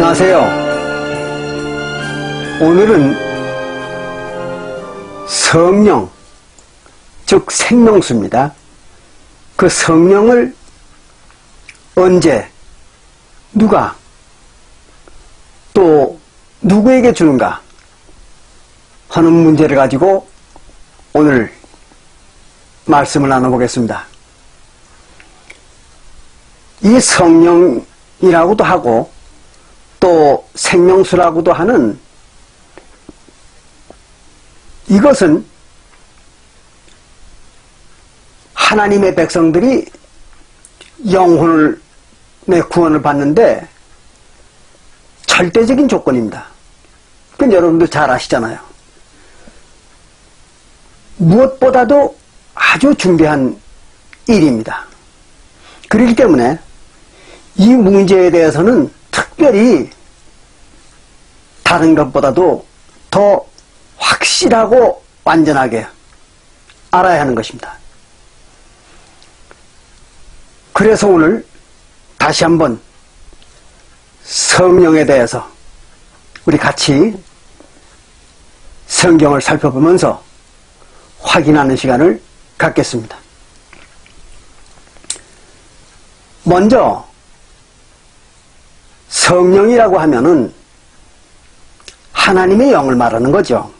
안녕하세요. 오늘은 성령, 즉 생명수입니다. 그 성령을 언제, 누가, 또 누구에게 주는가 하는 문제를 가지고 오늘 말씀을 나눠보겠습니다. 이 성령이라고도 하고 또 생명수라고도 하는 이것은 하나님의 백성들이 영혼의 구원을 받는데 절대적인 조건입니다. 그건 여러분도 잘 아시잖아요. 무엇보다도 아주 중대한 일입니다. 그렇기 때문에 이 문제에 대해서는 특별히 다른 것보다도 더 확실하고 완전하게 알아야 하는 것입니다. 그래서 오늘 다시 한번 성령에 대해서 우리 같이 성경을 살펴보면서 확인하는 시간을 갖겠습니다. 먼저 성령이라고 하면은 하나님의 영을 말하는 거죠.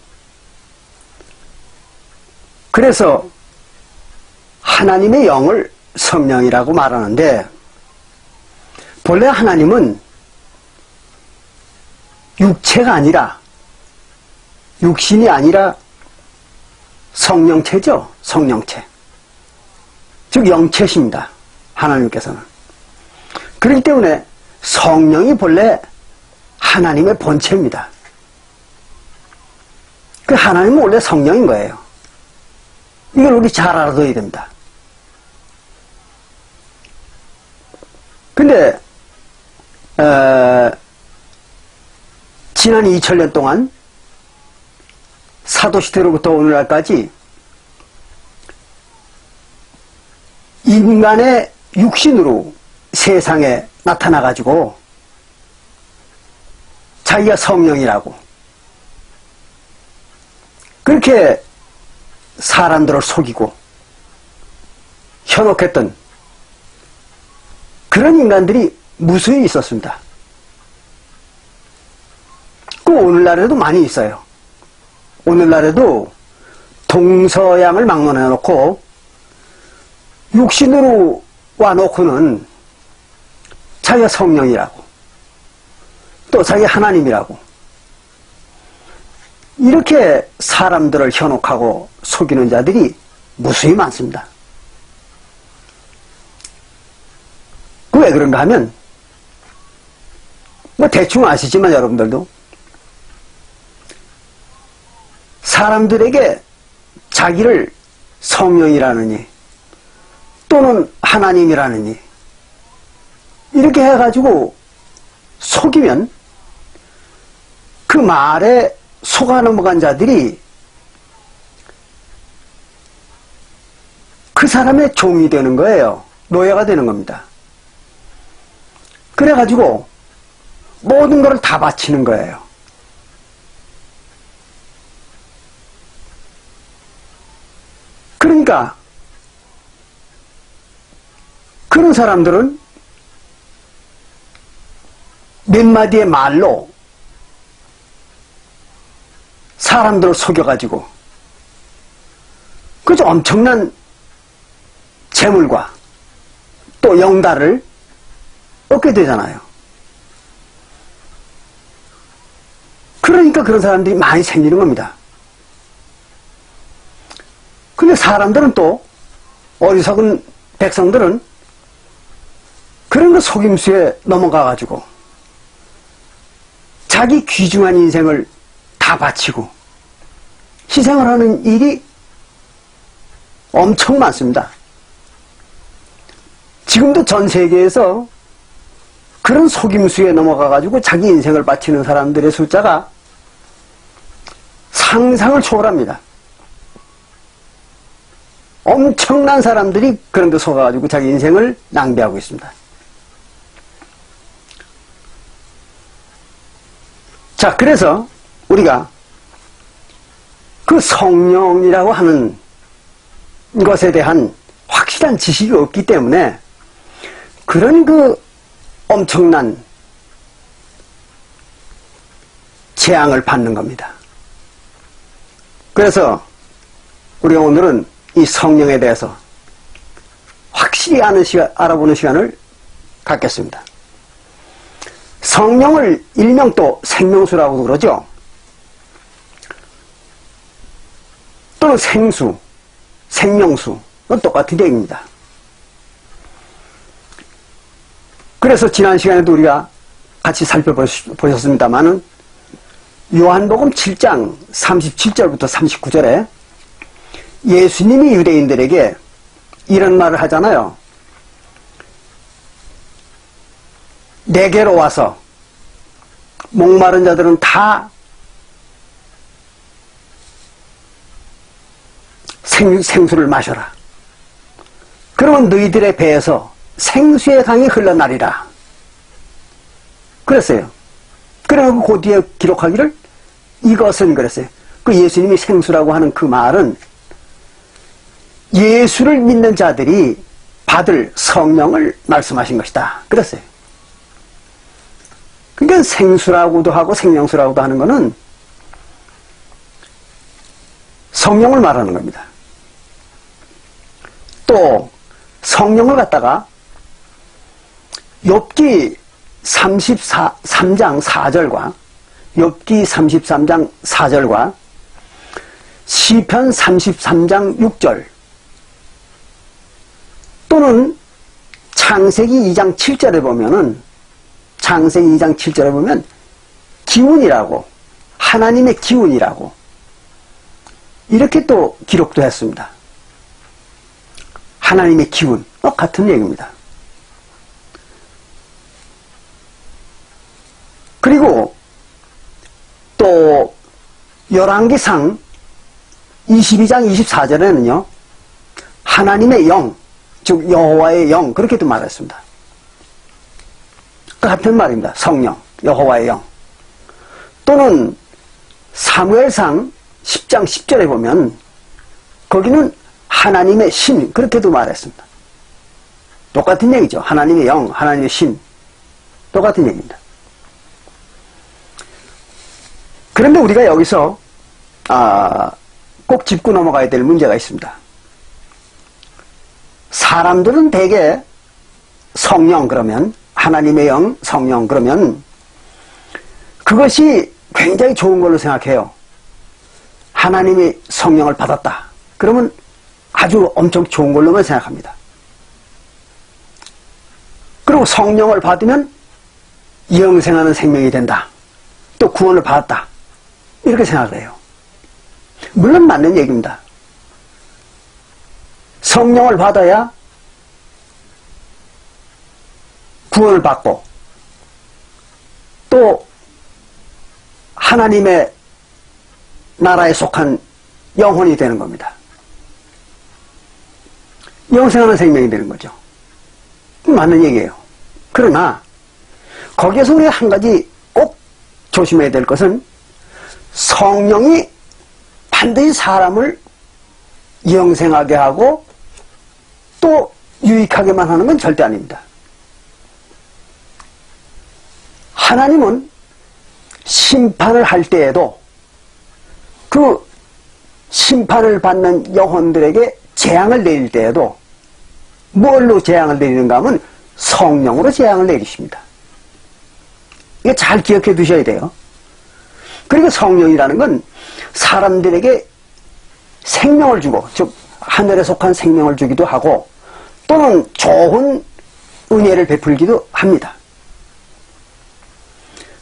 그래서 하나님의 영을 성령이라고 말하는데 본래 하나님은 육체가 아니라 육신이 아니라 성령체죠. 성령체. 즉 영체십니다. 하나님께서는. 그렇기 때문에 성령이 본래 하나님의 본체입니다. 그 하나님은 원래 성령인 거예요. 이걸 우리 잘 알아둬야 됩니다. 근데 지난 2000년 동안 사도시대로부터 오늘날까지 인간의 육신으로 세상에 나타나가지고 자기가 성령이라고 그렇게 사람들을 속이고 현혹했던 그런 인간들이 무수히 있었습니다. 그 오늘날에도 많이 있어요. 오늘날에도 동서양을 막론해 놓고 육신으로 와놓고는 자기가 성령이라고 또 자기 하나님이라고 이렇게 사람들을 현혹하고 속이는 자들이 무수히 많습니다. 그 왜 그런가 하면 뭐 대충 아시지만 여러분들도 사람들에게 자기를 성령이라느니 또는 하나님이라느니 이렇게 해가지고 속이면 그 말에 속아 넘어간 자들이 그 사람의 종이 되는 거예요. 노예가 되는 겁니다. 그래가지고 모든 걸 다 바치는 거예요. 그러니까 그런 사람들은 몇 마디의 말로 사람들을 속여가지고 그저 엄청난 재물과 또 영달을 얻게 되잖아요. 그러니까 그런 사람들이 많이 생기는 겁니다. 근데 사람들은 또 어리석은 백성들은 그런 거 속임수에 넘어가가지고 자기 귀중한 인생을 다 바치고 희생을 하는 일이 엄청 많습니다. 지금도 전 세계에서 그런 속임수에 넘어가가지고 자기 인생을 바치는 사람들의 숫자가 상상을 초월합니다. 엄청난 사람들이 그런 데 속아가지고 자기 인생을 낭비하고 있습니다. 자, 그래서 우리가 그 성령이라고 하는 것에 대한 확실한 지식이 없기 때문에 그런 그 엄청난 재앙을 받는 겁니다. 그래서 우리가 오늘은 이 성령에 대해서 확실히 알아보는 시간을 갖겠습니다. 성령을 일명 또 생명수라고도 그러죠. 또는 생수, 생명수, 그건 똑같은 얘기입니다. 그래서 지난 시간에도 우리가 같이 살펴보셨습니다마는 요한복음 7장 37절부터 39절에 예수님이 유대인들에게 이런 말을 하잖아요. 내게로 와서 목마른 자들은 다 생수를 마셔라. 그러면 너희들의 배에서 생수의 강이 흘러나리라. 그랬어요. 그러면 그 뒤에 기록하기를 이것은 그랬어요. 그 예수님이 생수라고 하는 그 말은 예수를 믿는 자들이 받을 성령을 말씀하신 것이다. 그랬어요. 그러니까 생수라고도 하고 생명수라고도 하는 것은 성령을 말하는 겁니다. 또 성령을 갖다가 욥기 33장 4절과 욥기 33장 4절과 시편 33장 6절 또는 창세기 2장 7절에 보면은 창세기 2장 7절에 보면 기운이라고 하나님의 기운이라고 이렇게 또 기록도 했습니다. 하나님의 기운 같은 얘기입니다. 그리고 또 열왕기상 22장 24절에는요 하나님의 영, 즉 여호와의 영 그렇게도 말했습니다. 같은 말입니다. 성령, 여호와의 영. 또는 사무엘상 10장 10절에 보면 거기는 하나님의 신 그렇게도 말했습니다. 똑같은 얘기죠. 하나님의 영, 하나님의 신 똑같은 얘기입니다. 그런데 우리가 여기서 꼭 짚고 넘어가야 될 문제가 있습니다. 사람들은 대개 성령 그러면 하나님의 영, 성령 그러면 그것이 굉장히 좋은 걸로 생각해요. 하나님이 성령을 받았다. 그러면 아주 엄청 좋은 걸로만 생각합니다. 그리고 성령을 받으면 영생하는 생명이 된다. 또 구원을 받았다. 이렇게 생각을 해요. 물론 맞는 얘기입니다. 성령을 받아야 구원을 받고 또 하나님의 나라에 속한 영혼이 되는 겁니다. 영생하는 생명이 되는 거죠. 맞는 얘기예요. 그러나 거기에서 우리가 한 가지 꼭 조심해야 될 것은 성령이 반드시 사람을 영생하게 하고 또 유익하게만 하는 건 절대 아닙니다. 하나님은 심판을 할 때에도 그 심판을 받는 영혼들에게 재앙을 내릴 때에도 뭘로 재앙을 내리는가 하면 성령으로 재앙을 내리십니다. 이거 잘 기억해 두셔야 돼요. 그리고 성령이라는 건 사람들에게 생명을 주고 즉 하늘에 속한 생명을 주기도 하고 또는 좋은 은혜를 베풀기도 합니다.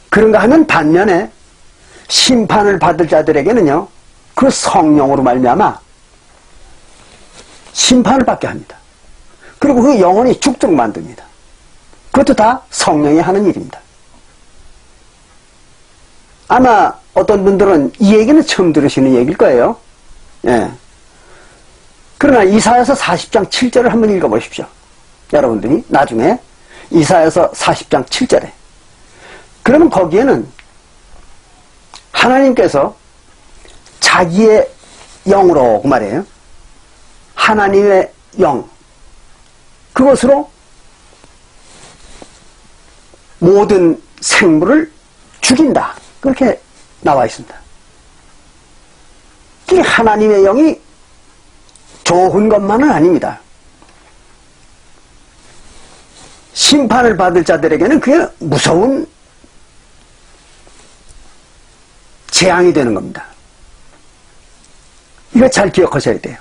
그런가 하면 반면에 심판을 받을 자들에게는요 그 성령으로 말미암아 심판을 받게 합니다. 그리고 그 영혼이 죽도록 만듭니다. 그것도 다 성령이 하는 일입니다. 아마 어떤 분들은 이 얘기는 처음 들으시는 얘기일 거예요. 예. 그러나 이사야서 40장 7절을 한번 읽어보십시오. 여러분들이 나중에 이사야서 40장 7절에 그러면 거기에는 하나님께서 자기의 영으로 그 말이에요. 하나님의 영, 그것으로 모든 생물을 죽인다. 그렇게 나와 있습니다. 이 하나님의 영이 좋은 것만은 아닙니다. 심판을 받을 자들에게는 그게 무서운 재앙이 되는 겁니다. 이거 잘 기억하셔야 돼요.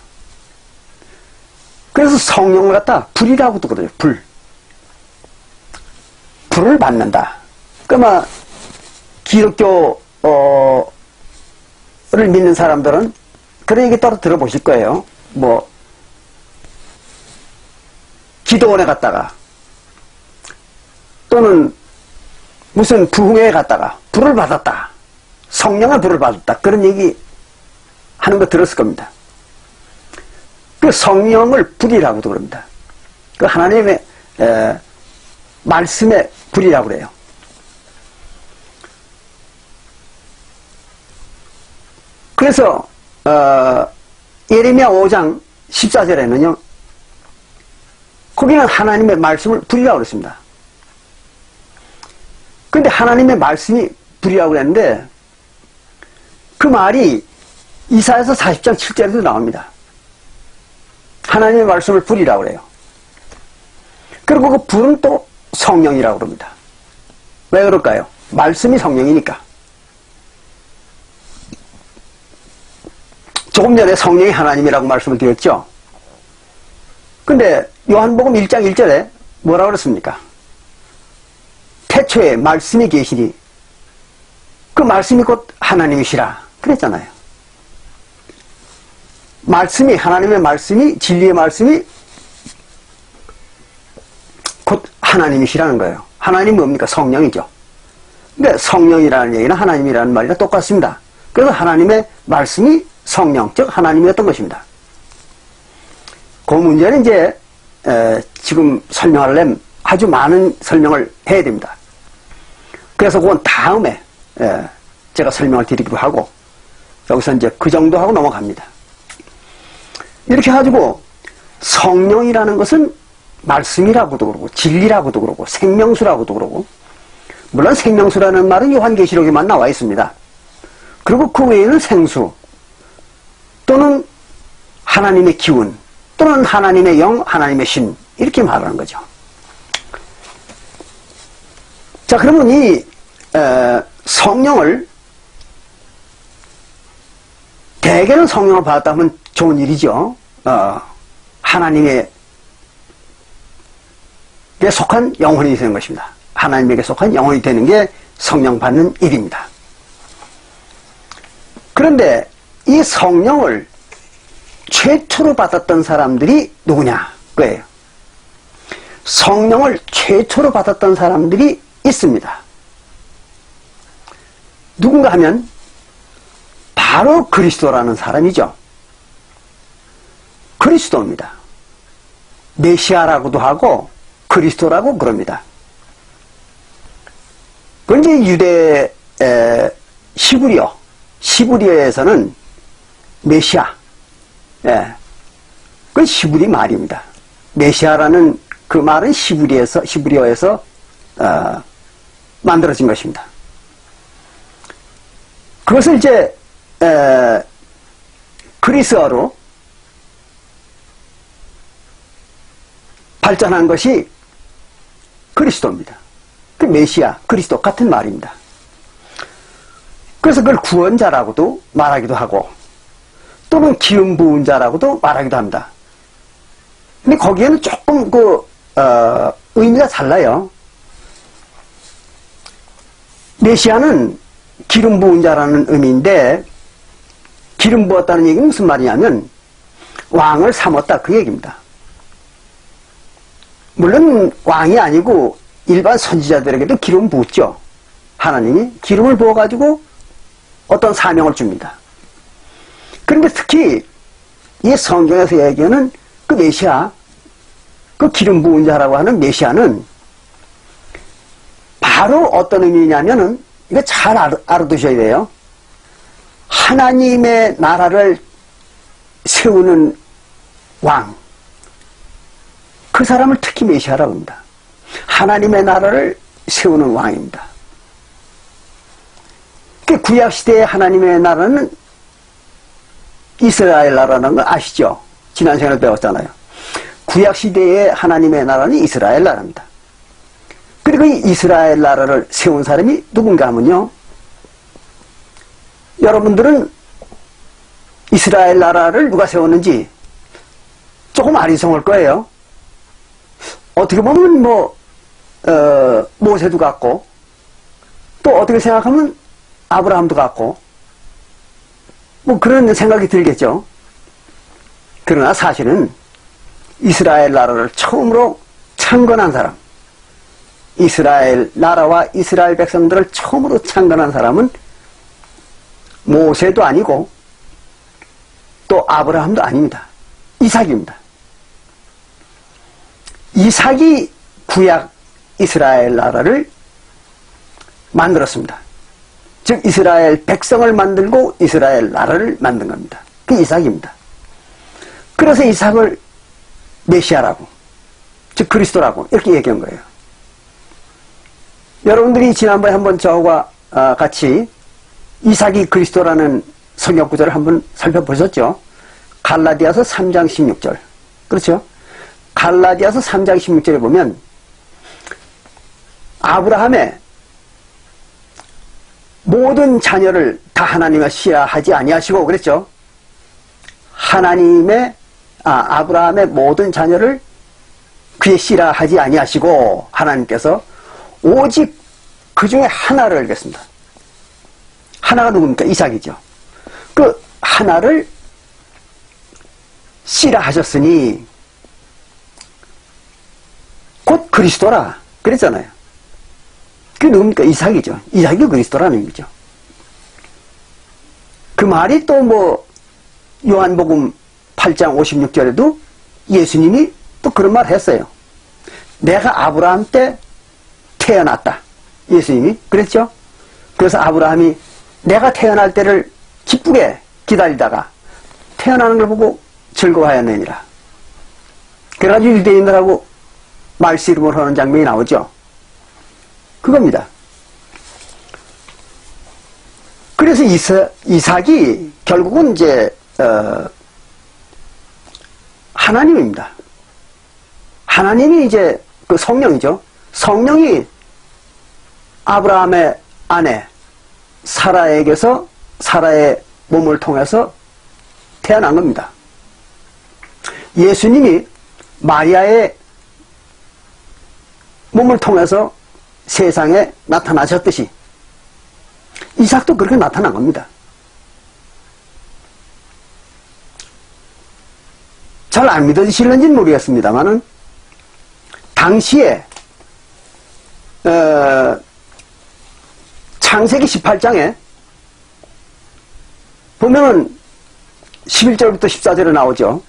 그래서 성령을 갖다 불이라고도 그러죠. 불. 불을 받는다. 그러면 기독교를 믿는 사람들은 그런 얘기 따로 들어보실 거예요. 뭐 기도원에 갔다가 또는 무슨 부흥회에 갔다가 불을 받았다. 성령의 불을 받았다. 그런 얘기 하는 거 들었을 겁니다. 그 성령을 불이라고도 그럽니다. 그 하나님의 말씀의 불이라고 그래요. 그래서 예레미야 5장 14절에는요. 거기는 하나님의 말씀을 불이라고 그랬습니다. 근데 하나님의 말씀이 불이라고 그랬는데 그 말이 이사야서 40장 7절에도 나옵니다. 하나님의 말씀을 불이라고 그래요. 그리고 그 불은 또 성령이라고 그럽니다. 왜 그럴까요? 말씀이 성령이니까. 조금 전에 성령이 하나님이라고 말씀을 드렸죠. 근데 요한복음 1장 1절에 뭐라고 그랬습니까? 태초에 말씀이 계시니 그 말씀이 곧 하나님이시라 그랬잖아요. 말씀이, 하나님의 말씀이, 진리의 말씀이 곧 하나님이시라는 거예요. 하나님이 뭡니까? 성령이죠. 근데 성령이라는 얘기는 하나님이라는 말이랑 똑같습니다. 그래서 하나님의 말씀이 성령, 즉 하나님이었던 것입니다. 그 문제는 이제 지금 설명하려면 아주 많은 설명을 해야 됩니다. 그래서 그건 다음에 제가 설명을 드리기로 하고 여기서 이제 그 정도 하고 넘어갑니다. 이렇게 해가지고 성령이라는 것은 말씀이라고도 그러고 진리라고도 그러고 생명수라고도 그러고, 물론 생명수라는 말은 요한계시록에만 나와 있습니다. 그리고 그 외에는 생수 또는 하나님의 기운 또는 하나님의 영, 하나님의 신 이렇게 말하는 거죠. 자, 그러면 이 성령을 대개는 성령을 받았다 하면 좋은 일이죠. 하나님에게 속한 영혼이 되는 것입니다. 하나님에게 속한 영혼이 되는 게 성령 받는 일입니다. 그런데 이 성령을 최초로 받았던 사람들이 누구냐? 그거예요. 성령을 최초로 받았던 사람들이 있습니다. 누군가 하면 바로 그리스도라는 사람이죠. 그리스도입니다. 메시아라고도 하고 그리스도라고 그럽니다. 그건 이제 유대 시브리어에서는 메시아, 그건 시브리 말입니다. 메시아라는 그 말은 시브리어에서 만들어진 것입니다. 그것을 이제 그리스어로 발전한 것이 그리스도입니다. 그 메시아, 그리스도 같은 말입니다. 그래서 그걸 구원자라고도 말하기도 하고 또는 기름 부은 자라고도 말하기도 합니다. 근데 거기에는 조금 의미가 달라요. 메시아는 기름 부은 자라는 의미인데, 기름 부었다는 얘기는 무슨 말이냐면 왕을 삼았다 그 얘기입니다. 물론 왕이 아니고 일반 선지자들에게도 기름 부었죠. 하나님이 기름을 부어가지고 어떤 사명을 줍니다. 그런데 특히 이 성경에서 얘기하는 그 메시아, 그 기름 부은 자라고 하는 메시아는 바로 어떤 의미냐면은 이거 잘 알아두셔야 돼요. 하나님의 나라를 세우는 왕, 그 사람을 특히 메시아라고 합니다. 하나님의 나라를 세우는 왕입니다. 구약시대의 하나님의 나라는 이스라엘 나라라는 거 아시죠? 지난 시간에 배웠잖아요. 구약시대의 하나님의 나라는 이스라엘 나라입니다. 그리고 이 이스라엘 나라를 세운 사람이 누군가 하면요, 여러분들은 이스라엘 나라를 누가 세웠는지 조금 아리송할 거예요. 어떻게 보면 모세도 같고, 또 어떻게 생각하면 아브라함도 같고, 그런 생각이 들겠죠. 그러나 사실은 이스라엘 나라를 처음으로 창건한 사람, 이스라엘 나라와 이스라엘 백성들을 처음으로 창건한 사람은 모세도 아니고 또 아브라함도 아닙니다. 이삭입니다. 이삭이 구약 이스라엘 나라를 만들었습니다. 즉 이스라엘 백성을 만들고 이스라엘 나라를 만든 겁니다. 그 이삭입니다. 그래서 이삭을 메시아라고, 즉 그리스도라고 이렇게 얘기한 거예요. 여러분들이 지난번에 한번 저와 같이 이삭이 그리스도라는 성경 구절을 한번 살펴보셨죠? 갈라디아서 3장 16절. 그렇죠? 갈라디아서 3장 16절에 보면 아브라함의 모든 자녀를 다 하나님과 씨라하지 아니하시고 그랬죠? 아브라함의 모든 자녀를 그의 씨라하지 아니하시고 하나님께서 오직 그 중에 하나를 알겠습니다. 하나가 누굽니까? 이삭이죠. 그 하나를 씨라하셨으니 곧 그리스도라 그랬잖아요. 그게 누굽니까? 이삭이죠. 이삭이 그리스도라는 의미죠. 그 말이 또 요한복음 8장 56절에도 예수님이 또 그런 말 했어요. 내가 아브라함 때 태어났다. 예수님이 그랬죠. 그래서 아브라함이 내가 태어날 때를 기쁘게 기다리다가 태어나는 걸 보고 즐거워하였느니라. 그래가지고 유대인들하고 말씨름을 하는 장면이 나오죠. 그겁니다. 그래서 이삭이 결국은 이제 하나님입니다. 하나님이 이제 그 성령이죠. 성령이 아브라함의 아내 사라에게서, 사라의 몸을 통해서 태어난 겁니다. 예수님이 마리아의 몸을 통해서 세상에 나타나셨듯이 이삭도 그렇게 나타난 겁니다. 잘 안 믿어지실는지는 모르겠습니다만은 당시에 창세기 18장에 보면은 11절부터 14절에 나오죠.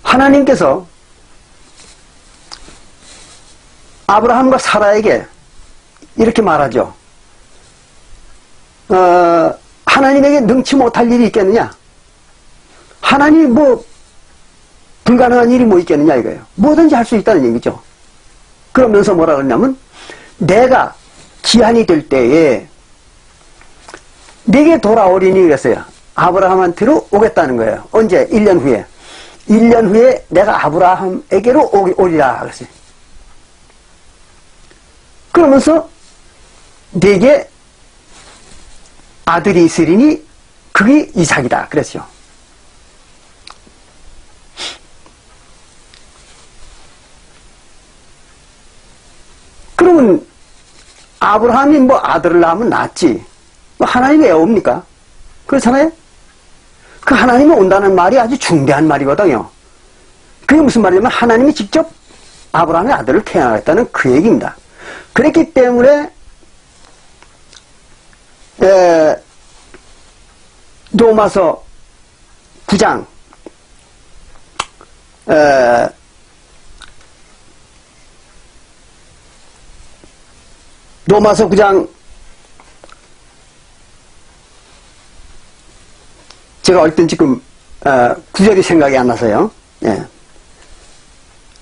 하나님께서 아브라함과 사라에게 이렇게 말하죠. 하나님에게 능치 못할 일이 있겠느냐? 하나님 불가능한 일이 있겠느냐 이거예요. 뭐든지 할 수 있다는 얘기죠. 그러면서 뭐라 그러냐면 내가 기한이 될 때에 내게 돌아오리니 그랬어요. 아브라함한테로 오겠다는 거예요. 언제? 1년 후에. 1년 후에 내가 아브라함에게로 오리라 그랬어요. 그러면서 내게 아들이 있으리니 그게 이삭이다 그랬죠. 그러면 아브라함이 아들을 낳으면 낫지. 하나님이 왜 옵니까? 그렇잖아요? 그 하나님이 온다는 말이 아주 중대한 말이거든요. 그게 무슨 말이냐면 하나님이 직접 아브라함의 아들을 태어나겠다는 그 얘기입니다. 그랬기 때문에 로마서 9장 로마서 9장 제가 얼른 지금 구절이 생각이 안 나서요. 예.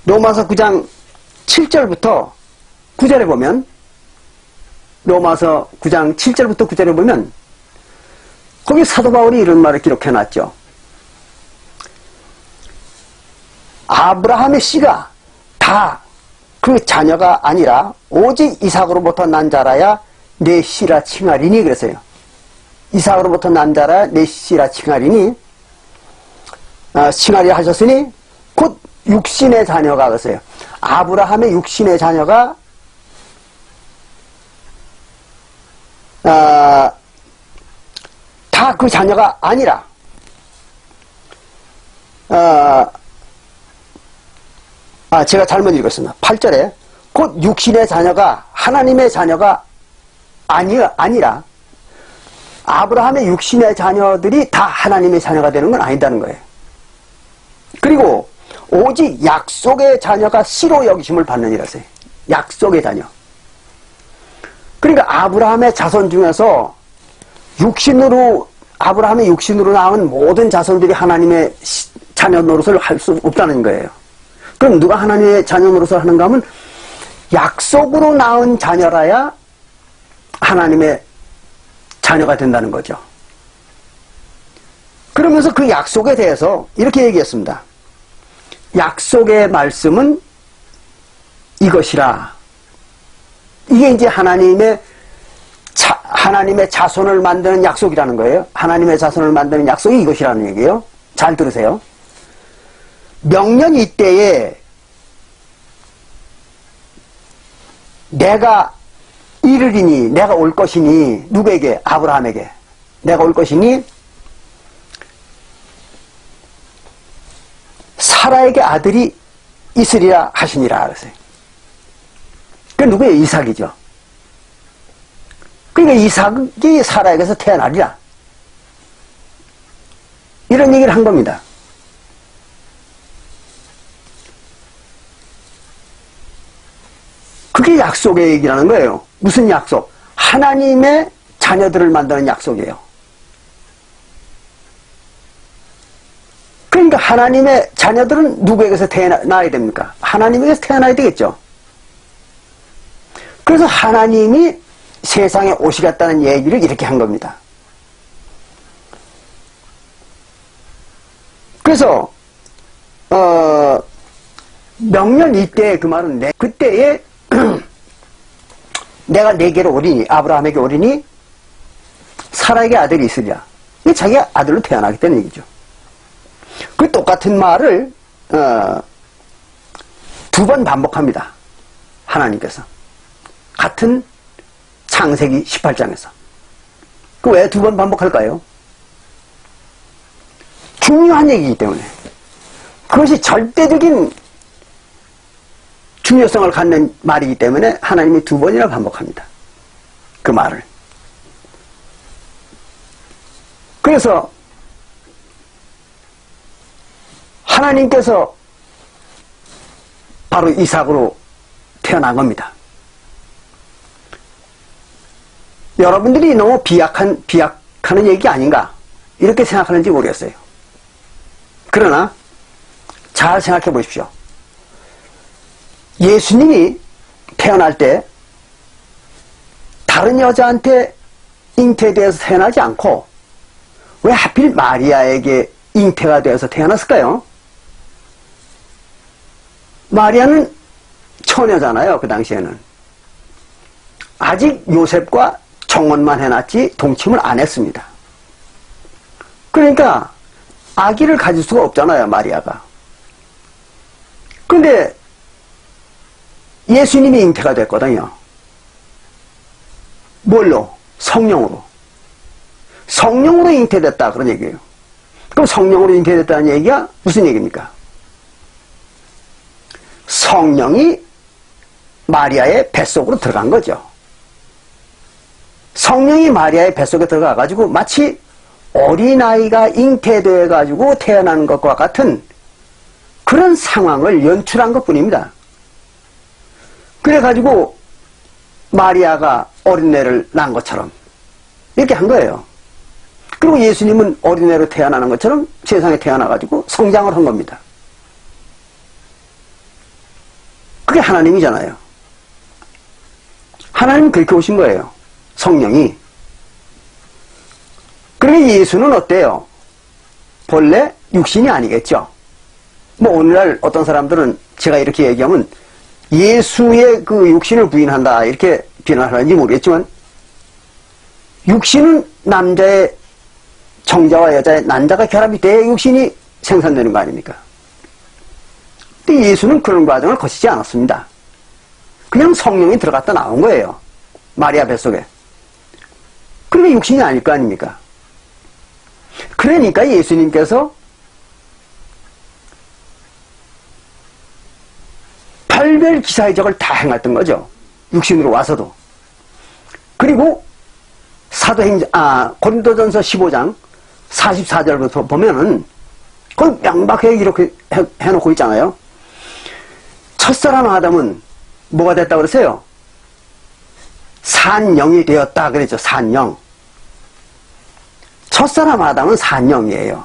로마서 9장 7절부터 9절에 보면, 로마서 9장 7절부터 9절에 보면 거기 사도 바울이 이런 말을 기록해 놨죠. 아브라함의 씨가 다 그 자녀가 아니라 오직 이삭으로부터 난 자라야 내 씨라 칭하리니 그랬어요. 이삭으로부터 난 자라야 내 씨라 칭하리니, 칭하리 하셨으니 곧 육신의 자녀가 그랬어요. 아브라함의 육신의 자녀가 다 그 자녀가 아니라 제가 잘못 읽었습니다. 8절에 곧 육신의 자녀가 하나님의 자녀가 아니라 아브라함의 육신의 자녀들이 다 하나님의 자녀가 되는 건 아니다는 거예요. 그리고 오직 약속의 자녀가 씨로 여기심을 받느니라 했어요. 약속의 자녀. 그러니까 아브라함의 자손 중에서 아브라함의 육신으로 낳은 모든 자손들이 하나님의 자녀 노릇을 할 수 없다는 거예요. 그럼 누가 하나님의 자녀 노릇을 하는가 하면 약속으로 낳은 자녀라야 하나님의 자녀가 된다는 거죠. 그러면서 그 약속에 대해서 이렇게 얘기했습니다. 약속의 말씀은 이것이라. 이게 이제 하나님의 자손을 만드는 약속이라는 거예요. 하나님의 자손을 만드는 약속이 이것이라는 얘기예요. 잘 들으세요. 명년 이때에 내가 이르리니, 내가 올 것이니, 누구에게? 아브라함에게. 내가 올 것이니 사라에게 아들이 있으리라 하시니라 그랬어요. 그 누구예요? 이삭이죠. 그러니까 이삭이 사라에게서 태어나리라. 이런 얘기를 한 겁니다. 그게 약속의 얘기라는 거예요. 무슨 약속? 하나님의 자녀들을 만드는 약속이에요. 그러니까 하나님의 자녀들은 누구에게서 태어나야 됩니까? 하나님에게서 태어나야 되겠죠. 그래서 하나님이 세상에 오시겠다는 얘기를 이렇게 한 겁니다. 그래서 명년 이때 그 말은 그때에 내가 내게로 오리니, 아브라함에게 오리니 사라에게 아들이 있으리라. 이게 자기가 아들로 태어나겠다는 얘기죠. 그 똑같은 말을 두 번 반복합니다. 하나님께서. 같은 창세기 18장에서. 그 왜 두 번 반복할까요? 중요한 얘기이기 때문에. 그것이 절대적인 중요성을 갖는 말이기 때문에 하나님이 두 번이나 반복합니다. 그 말을. 그래서 하나님께서 바로 이삭으로 태어난 겁니다. 여러분들이 너무 비약하는 얘기 아닌가 이렇게 생각하는지 모르겠어요. 그러나 잘 생각해 보십시오. 예수님이 태어날 때 다른 여자한테 잉태되어서 태어나지 않고 왜 하필 마리아에게 잉태가 되어서 태어났을까요? 마리아는 처녀잖아요. 그 당시에는. 아직 요셉과 정혼만 해놨지 동침을 안 했습니다. 그러니까 아기를 가질 수가 없잖아요. 마리아가. 그런데 예수님이 잉태가 됐거든요. 뭘로? 성령으로. 성령으로 잉태됐다 그런 얘기예요. 그럼 성령으로 잉태됐다는 얘기가 무슨 얘기입니까? 성령이 마리아의 뱃속으로 들어간 거죠. 성령이 마리아의 뱃속에 들어가가지고 마치 어린아이가 잉태돼가지고 태어나는 것과 같은 그런 상황을 연출한 것 뿐입니다. 그래가지고 마리아가 어린애를 낳은 것처럼 이렇게 한 거예요. 그리고 예수님은 어린애로 태어나는 것처럼 세상에 태어나가지고 성장을 한 겁니다. 그게 하나님이잖아요. 하나님은 그렇게 오신 거예요. 성령이. 그러면 예수는 어때요? 본래 육신이 아니겠죠. 뭐 오늘날 어떤 사람들은 제가 이렇게 얘기하면 예수의 그 육신을 부인한다 이렇게 비난하는지 모르겠지만, 육신은 남자의 정자와 여자의 난자가 결합이 돼 육신이 생산되는 거 아닙니까? 근데 예수는 그런 과정을 거치지 않았습니다. 그냥 성령이 들어갔다 나온 거예요. 마리아 뱃속에. 그러면 육신이 아닐 거 아닙니까? 그러니까 예수님께서 별별 기사의적을 다 행했던 거죠. 육신으로 와서도. 그리고 고린도전서 15장 44절부터 보면은 그걸 명백하게 이렇게 해놓고 있잖아요. 첫사람 아담은 뭐가 됐다고 그랬어요? 산영이 되었다 그랬죠. 산영. 첫사람 아담은 산영이에요.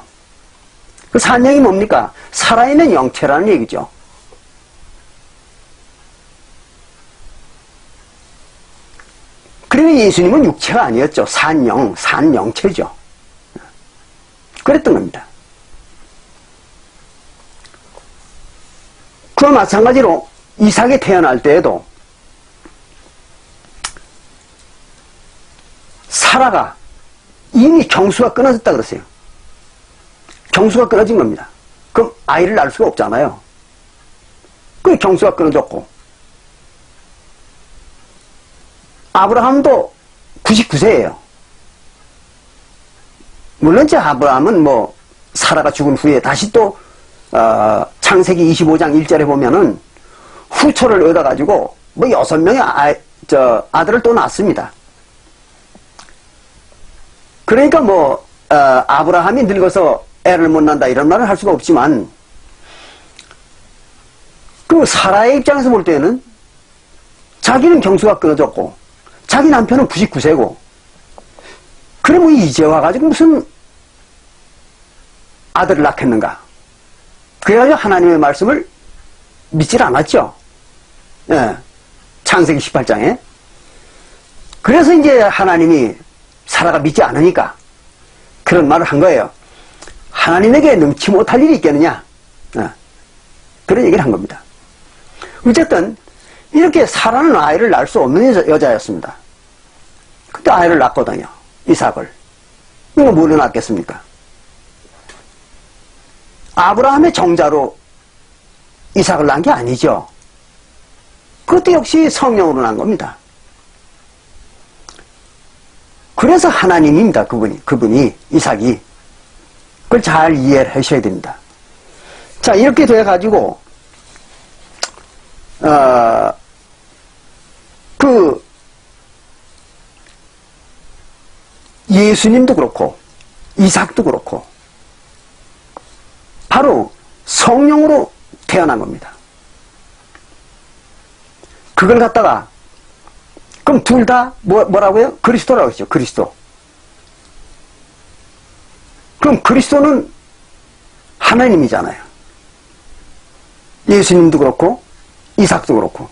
그 산영이 뭡니까? 살아있는 영체라는 얘기죠. 그러면 예수님은 육체가 아니었죠. 산영, 산영체죠. 그랬던 겁니다. 그와 마찬가지로 이삭이 태어날 때에도 사라가 이미 경수가 끊어졌다 그랬어요. 경수가 끊어진 겁니다. 그럼 아이를 낳을 수가 없잖아요. 그 경수가 끊어졌고, 아브라함도 99세예요. 물론 제 아브라함은 뭐 사라가 죽은 후에 다시 또 창세기 25장 1절에 보면은 후처를 얻어가지고 뭐 6명의 아들을 또 낳습니다. 그러니까 뭐 아브라함이 늙어서 애를 못 낳는다 이런 말을 할 수가 없지만, 그 사라의 입장에서 볼 때는 자기는 경수가 끊어졌고 자기 남편은 99세고, 그러면 이제 와가지고 무슨 아들을 낳겠는가? 그래가지고 하나님의 말씀을 믿질 않았죠. 예. 창세기 18장에. 그래서 이제 하나님이 사라가 믿지 않으니까 그런 말을 한 거예요. 하나님에게 능치 못할 일이 있겠느냐? 예. 그런 얘기를 한 겁니다. 어쨌든 이렇게 사라는 아이를 낳을 수 없는 여자였습니다. 그때 아이를 낳거든요. 이삭을. 이거 뭘로 낳겠습니까? 아브라함의 정자로 이삭을 낳은 게 아니죠. 그것도 역시 성령으로 낳은 겁니다. 그래서 하나님입니다. 그분이 이삭이. 그걸 잘 이해를 하셔야 됩니다. 자, 이렇게 돼가지고 예수님도 그렇고 이삭도 그렇고 바로 성령으로 태어난 겁니다. 그걸 갖다가 그럼 둘 다 뭐라고요? 그리스도라고 했죠. 그리스도. 그럼 그리스도는 하나님이잖아요. 예수님도 그렇고 이삭도 그렇고.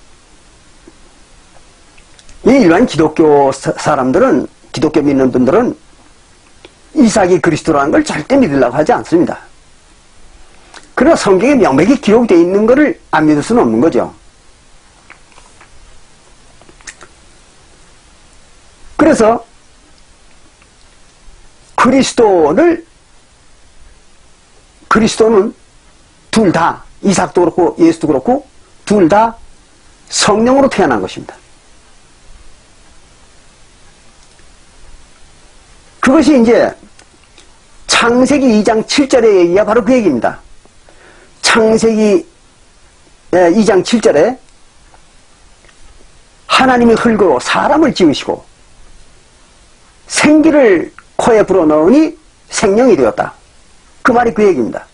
이 일반 기독교 사람들은, 기독교 믿는 분들은 이삭이 그리스도라는 걸 절대 믿으려고 하지 않습니다. 그러나 성경에 명백히 기록되어 있는 것을 안 믿을 수는 없는 거죠. 그래서 그리스도는 둘 다, 이삭도 그렇고 예수도 그렇고 둘 다 성령으로 태어난 것입니다. 그것이 이제 창세기 2장 7절의 얘기가 바로 그 얘기입니다. 창세기 2장 7절에 하나님이 흙으로 사람을 지으시고 생기를 코에 불어넣으니 생명이 되었다. 그 말이 그 얘기입니다.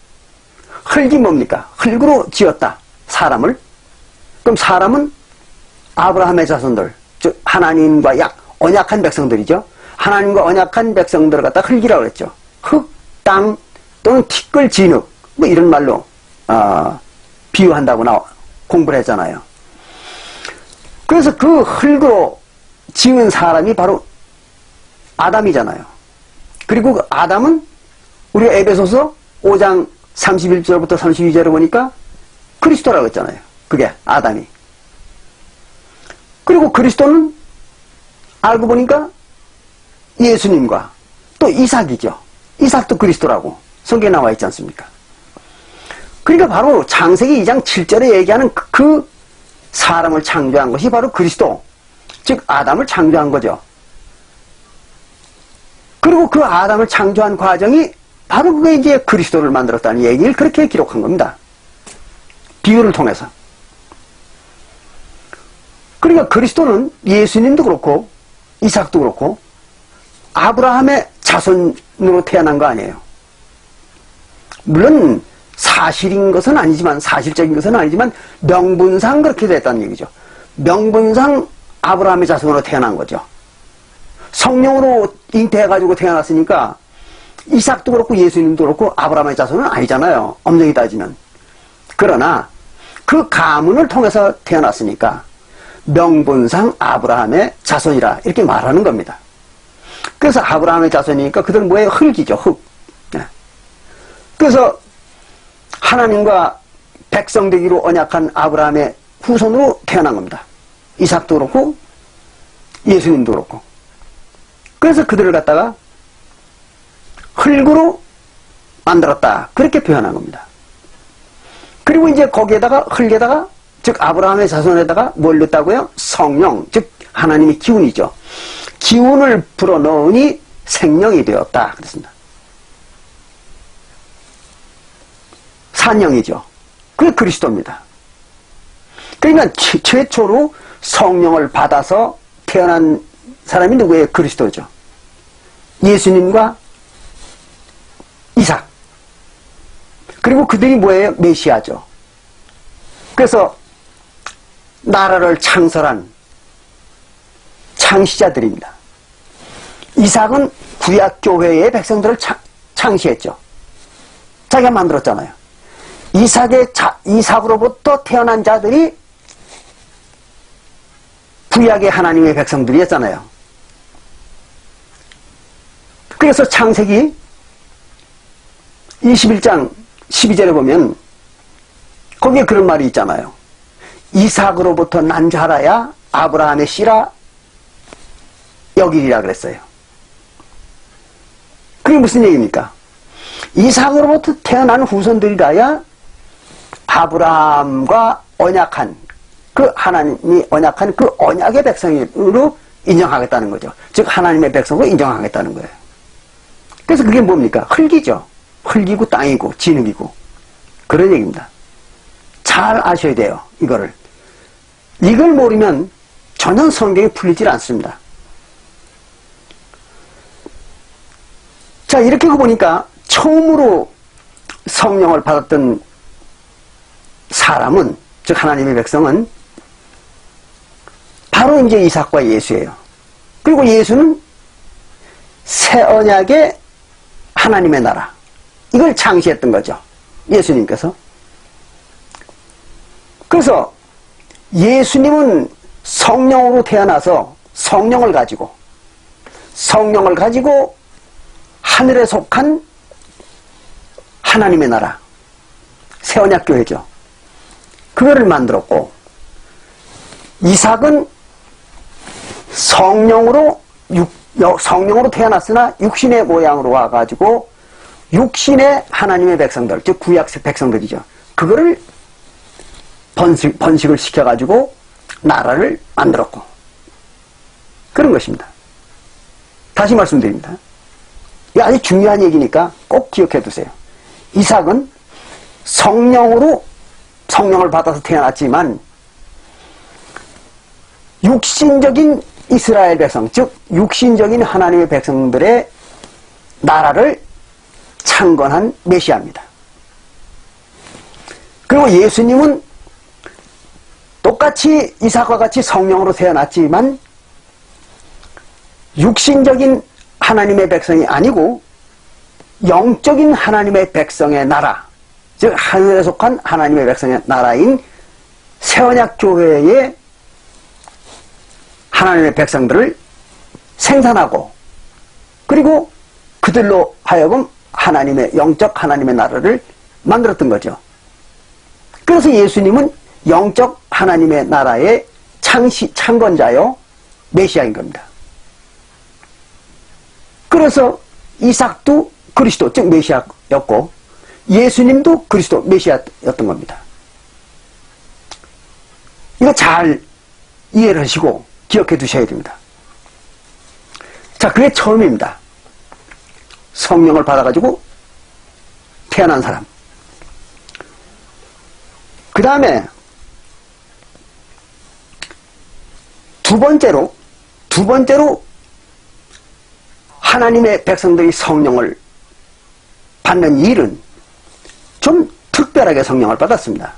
흙이 뭡니까? 흙으로 지었다. 사람을. 그럼 사람은 아브라함의 자손들, 즉 하나님과 언약한 백성들이죠. 하나님과 언약한 백성들을 갖다 흙이라고 그랬죠. 흙, 땅 또는 티끌, 진흙 뭐 이런 말로 비유한다고 공부를 했잖아요. 그래서 그 흙으로 지은 사람이 바로 아담이잖아요. 그리고 그 아담은 우리가 에베소서 5장 31절부터 32절을 보니까 그리스도라고 했잖아요. 그게 아담이. 그리고 그리스도는 알고 보니까 예수님과 또 이삭이죠. 이삭도 그리스도라고 성경에 나와 있지 않습니까? 그러니까 바로 창세기 2장 7절에 얘기하는 그 사람을 창조한 것이 바로 그리스도, 즉 아담을 창조한 거죠. 그리고 그 아담을 창조한 과정이 바로 그게 이제 그리스도를 만들었다는 얘기를 그렇게 기록한 겁니다. 비유를 통해서. 그러니까 그리스도는 예수님도 그렇고 이삭도 그렇고 아브라함의 자손으로 태어난 거 아니에요. 물론 사실인 것은 아니지만, 사실적인 것은 아니지만 명분상 그렇게 됐다는 얘기죠. 명분상 아브라함의 자손으로 태어난 거죠. 성령으로 잉태해가지고 태어났으니까 이삭도 그렇고 예수님도 그렇고 아브라함의 자손은 아니잖아요. 엄정히 따지면. 그러나 그 가문을 통해서 태어났으니까 명분상 아브라함의 자손이라 이렇게 말하는 겁니다. 그래서 아브라함의 자손이니까 그들은 뭐예요? 흙이죠. 흙. 네. 그래서 하나님과 백성 되기로 언약한 아브라함의 후손으로 태어난 겁니다. 이삭도 그렇고 예수님도 그렇고. 그래서 그들을 갖다가 흙으로 만들었다. 그렇게 표현한 겁니다. 그리고 이제 거기에다가 흙에다가 즉 아브라함의 자손에다가 뭘 넣었다고요? 성령, 즉 하나님의 기운이죠. 기운을 불어넣으니 생명이 되었다. 그랬습니다. 산영이죠. 그게 그리스도입니다. 그러니까 최초로 성령을 받아서 태어난 사람이 누구예요? 그리스도죠. 예수님과 이삭. 그리고 그들이 뭐예요? 메시아죠. 그래서 나라를 창설한 창시자들입니다. 이삭은 구약교회의 백성들을 창시했죠. 자기가 만들었잖아요. 이삭으로부터 태어난 자들이 구약의 하나님의 백성들이었잖아요. 그래서 창세기 21장 12절에 보면 거기에 그런 말이 있잖아요. 이삭으로부터 난 자라야 아브라함의 씨라 여기리라 그랬어요. 그게 무슨 얘기입니까? 이삭으로부터 태어난 후손들이라야 아브라함과 언약한 그 하나님이 언약한 그 언약의 백성으로 인정하겠다는 거죠. 즉 하나님의 백성으로 인정하겠다는 거예요. 그래서 그게 뭡니까? 흙이죠. 흙이고 땅이고 진흙이고 그런 얘기입니다. 잘 아셔야 돼요. 이거를. 이걸 모르면 전혀 성경이 풀리질 않습니다. 자, 이렇게 보니까 처음으로 성령을 받았던 사람은, 즉 하나님의 백성은 바로 이제 이삭과 예수예요. 그리고 예수는 새 언약의 하나님의 나라, 이걸 창시했던 거죠. 예수님께서. 그래서 예수님은 성령으로 태어나서 성령을 가지고 하늘에 속한 하나님의 나라, 새 언약 교회죠. 그거를 만들었고, 이삭은 성령으로 태어났으나 육신의 모양으로 와가지고 육신의 하나님의 백성들, 즉 구약 백성들이죠. 그거를 번식을 시켜가지고 나라를 만들었고 그런 것입니다. 다시 말씀드립니다. 이게 아주 중요한 얘기니까 꼭 기억해 두세요. 이삭은 성령을 받아서 태어났지만 육신적인 이스라엘 백성, 즉 육신적인 하나님의 백성들의 나라를 창건한 메시아입니다. 그리고 예수님은 똑같이 이삭과 같이 성령으로 태어났지만 육신적인 하나님의 백성이 아니고 영적인 하나님의 백성의 나라, 즉 하늘에 속한 하나님의 백성의 나라인 새언약교회의 하나님의 백성들을 생산하고 그리고 그들로 하여금 하나님의 영적 하나님의 나라를 만들었던 거죠. 그래서 예수님은 영적 하나님의 나라의 창건자요 메시아인 겁니다. 그래서 이삭도 그리스도 즉 메시아였고 예수님도 그리스도 메시아였던 겁니다. 이거 잘 이해를 하시고 기억해 두셔야 됩니다. 자, 그게 처음입니다. 성령을 받아가지고 태어난 사람. 그 다음에 두 번째로 하나님의 백성들이 성령을 받는 일은 좀 특별하게 성령을 받았습니다.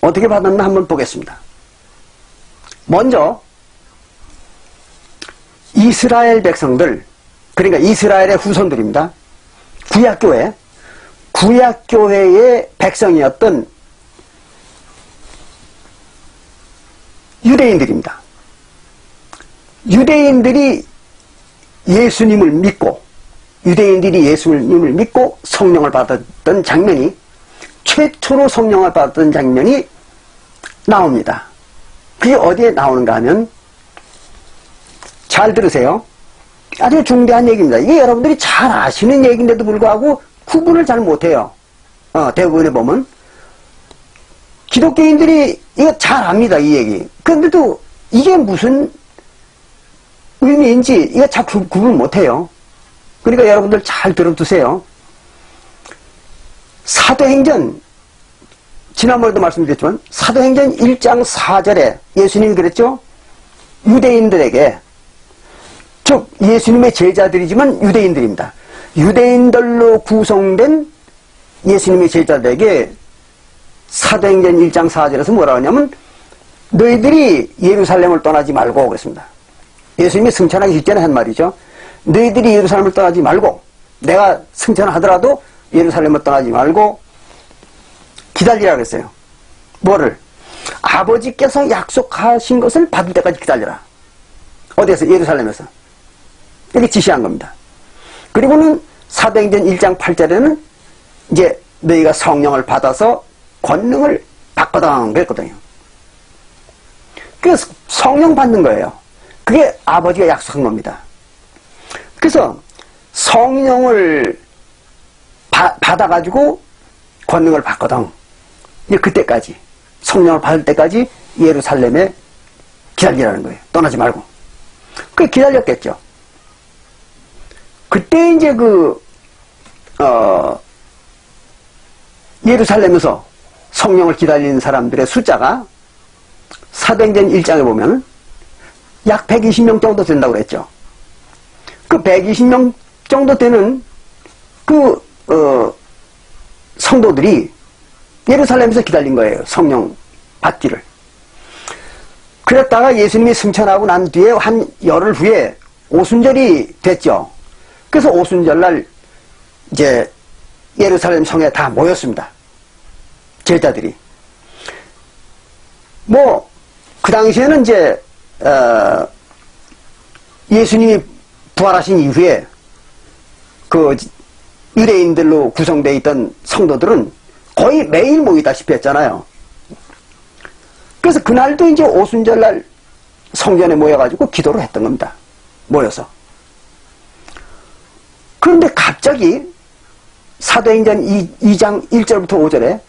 어떻게 받았나 한번 보겠습니다. 먼저 이스라엘 백성들, 그러니까 이스라엘의 후손들입니다. 구약교회의 백성이었던 유대인들입니다. 유대인들이 예수님을 믿고 성령을 받았던 장면이, 최초로 성령을 받았던 장면이 나옵니다. 그게 어디에 나오는가 하면, 잘 들으세요. 아주 중대한 얘기입니다. 이게 여러분들이 잘 아시는 얘기인데도 불구하고 구분을 잘 못해요. 대부분에 보면. 기독교인들이 이거 잘 압니다, 이 얘기. 그런데도 이게 무슨 의미인지 이거 잘 구분 못해요. 그러니까 여러분들 잘 들어두세요. 사도행전, 지난번에도 말씀드렸지만 사도행전 1장 4절에 예수님이 그랬죠. 유대인들에게, 즉 예수님의 제자들이지만 유대인들입니다. 유대인들로 구성된 예수님의 제자들에게 사도행전 1장 4절에서 뭐라고 하냐면 너희들이 예루살렘을 떠나지 말고 그랬습니다. 예수님이 승천하기 직전에 한 말이죠. 너희들이 예루살렘을 떠나지 말고, 내가 승천하더라도 예루살렘을 떠나지 말고 기다리라 그랬어요. 뭐를? 아버지께서 약속하신 것을 받을 때까지 기다려라. 어디에서? 예루살렘에서. 이렇게 지시한 겁니다. 그리고는 사도행전 1장 8절에는 이제 너희가 성령을 받아서 권능을 받거든 그랬거든요. 그래서 성령 받는 거예요. 그게 아버지가 약속한 겁니다. 그래서 성령을 받아가지고 권능을 받거든. 이제 그때까지, 성령을 받을 때까지 예루살렘에 기다리라는 거예요. 떠나지 말고. 그게 기다렸겠죠. 그때 이제 예루살렘에서 성령을 기다리는 사람들의 숫자가 사도행전 1장에 보면 약 120명 정도 된다고 그랬죠. 그 120명 정도 되는 성도들이 예루살렘에서 기다린 거예요. 성령 받기를. 그랬다가 예수님이 승천하고 난 뒤에 한 열흘 후에 오순절이 됐죠. 그래서 오순절날 이제 예루살렘 성에 다 모였습니다. 제자들이. 그 당시에는 이제, 예수님이 부활하신 이후에 유대인들로 구성되어 있던 성도들은 거의 매일 모이다시피 했잖아요. 그래서 그날도 이제 오순절날 성전에 모여가지고 기도를 했던 겁니다. 모여서. 그런데 갑자기 사도행전 2장 1절부터 5절에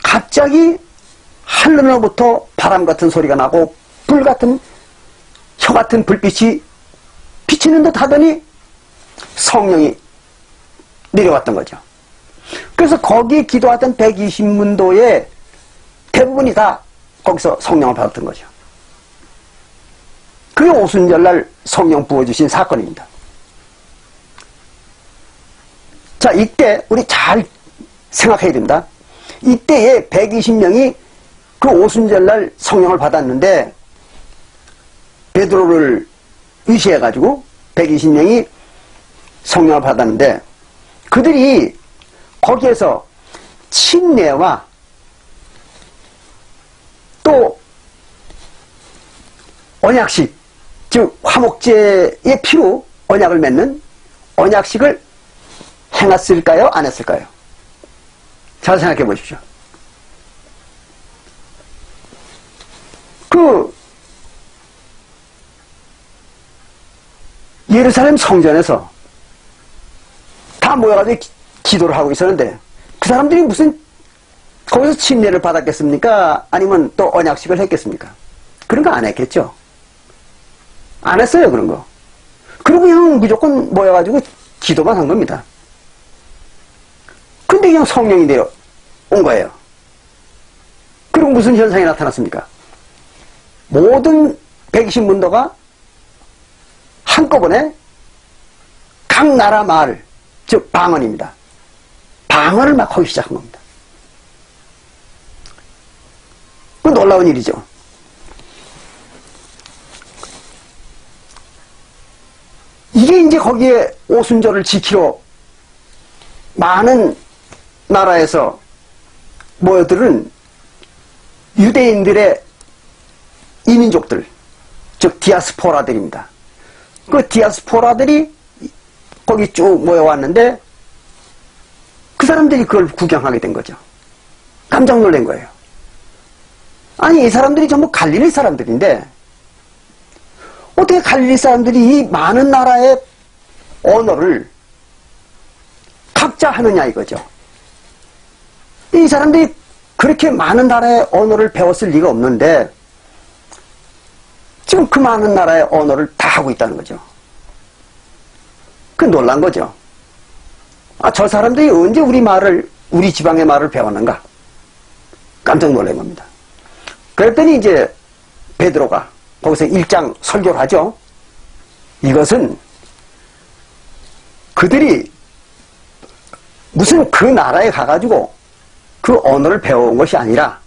갑자기 하늘로부터 바람 같은 소리가 나고 불 같은 혀 같은 불빛이 비치는 듯 하더니 성령이 내려왔던 거죠. 그래서 거기 기도하던 120문도의 대부분이 다 거기서 성령을 받았던 거죠. 그게 오순절날 성령 부어주신 사건입니다. 자, 이때 우리 잘 생각해야 됩니다. 이때에 120명이 그 오순절날 성령을 받았는데 베드로를 의시해가지고 120명이 성령을 받았는데 그들이 거기에서 침례와 또 언약식, 즉 화목제의 피로 언약을 맺는 언약식을 행했을까요? 안 했을까요? 잘 생각해 보십시오. 예루살렘 성전에서 다 모여가지고 기도를 하고 있었는데 그 사람들이 무슨 거기서 침례를 받았겠습니까? 아니면 또 언약식을 했겠습니까? 그런 거 안 했겠죠. 안 했어요, 그런 거. 그리고 그냥 무조건 모여가지고 기도만 한 겁니다. 근데 그냥 성령이 내려온 거예요. 그리고 무슨 현상이 나타났습니까? 모든 120문도가 한꺼번에 각 나라 말, 즉 방언입니다. 방언을 막 하기 시작한 겁니다. 그 놀라운 일이죠. 이게 이제 거기에 오순절을 지키러 많은 나라에서 모여들은 유대인들의 이민족들, 즉 디아스포라들입니다. 그 디아스포라들이 거기 쭉 모여왔는데 그 사람들이 그걸 구경하게 된 거죠. 깜짝 놀란 거예요. 아니, 이 사람들이 전부 갈릴리 사람들인데 어떻게 갈릴리 사람들이 이 많은 나라의 언어를 각자 하느냐 이거죠. 이 사람들이 그렇게 많은 나라의 언어를 배웠을 리가 없는데 지금 그 많은 나라의 언어를 다 하고 있다는 거죠. 그 놀란 거죠. 아, 저 사람들이 언제 우리 지방의 말을 배웠는가? 깜짝 놀란 겁니다. 그랬더니 이제 베드로가 거기서 1장 설교를 하죠. 이것은 그들이 무슨 그 나라에 가가지고 그 언어를 배워온 것이 아니라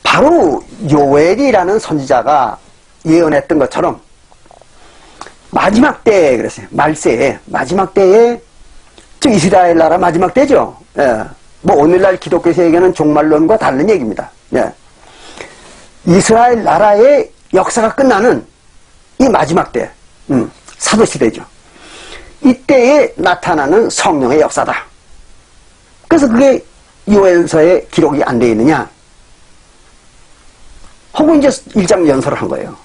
바로 요엘이라는 선지자가 예언했던 것처럼 마지막 때에 그랬어요. 말세에 마지막 때에 즉 이스라엘 나라 마지막 때죠. 예. 뭐 오늘날 기독교 세계는 종말론과 다른 얘기입니다. 예. 이스라엘 나라의 역사가 끝나는 이 마지막 때, 사도시대죠. 이때에 나타나는 성령의 역사다. 그래서 그게 요엘서에 기록이 안 되어 있느냐? 하고 이제 1장 연설을 한 거예요.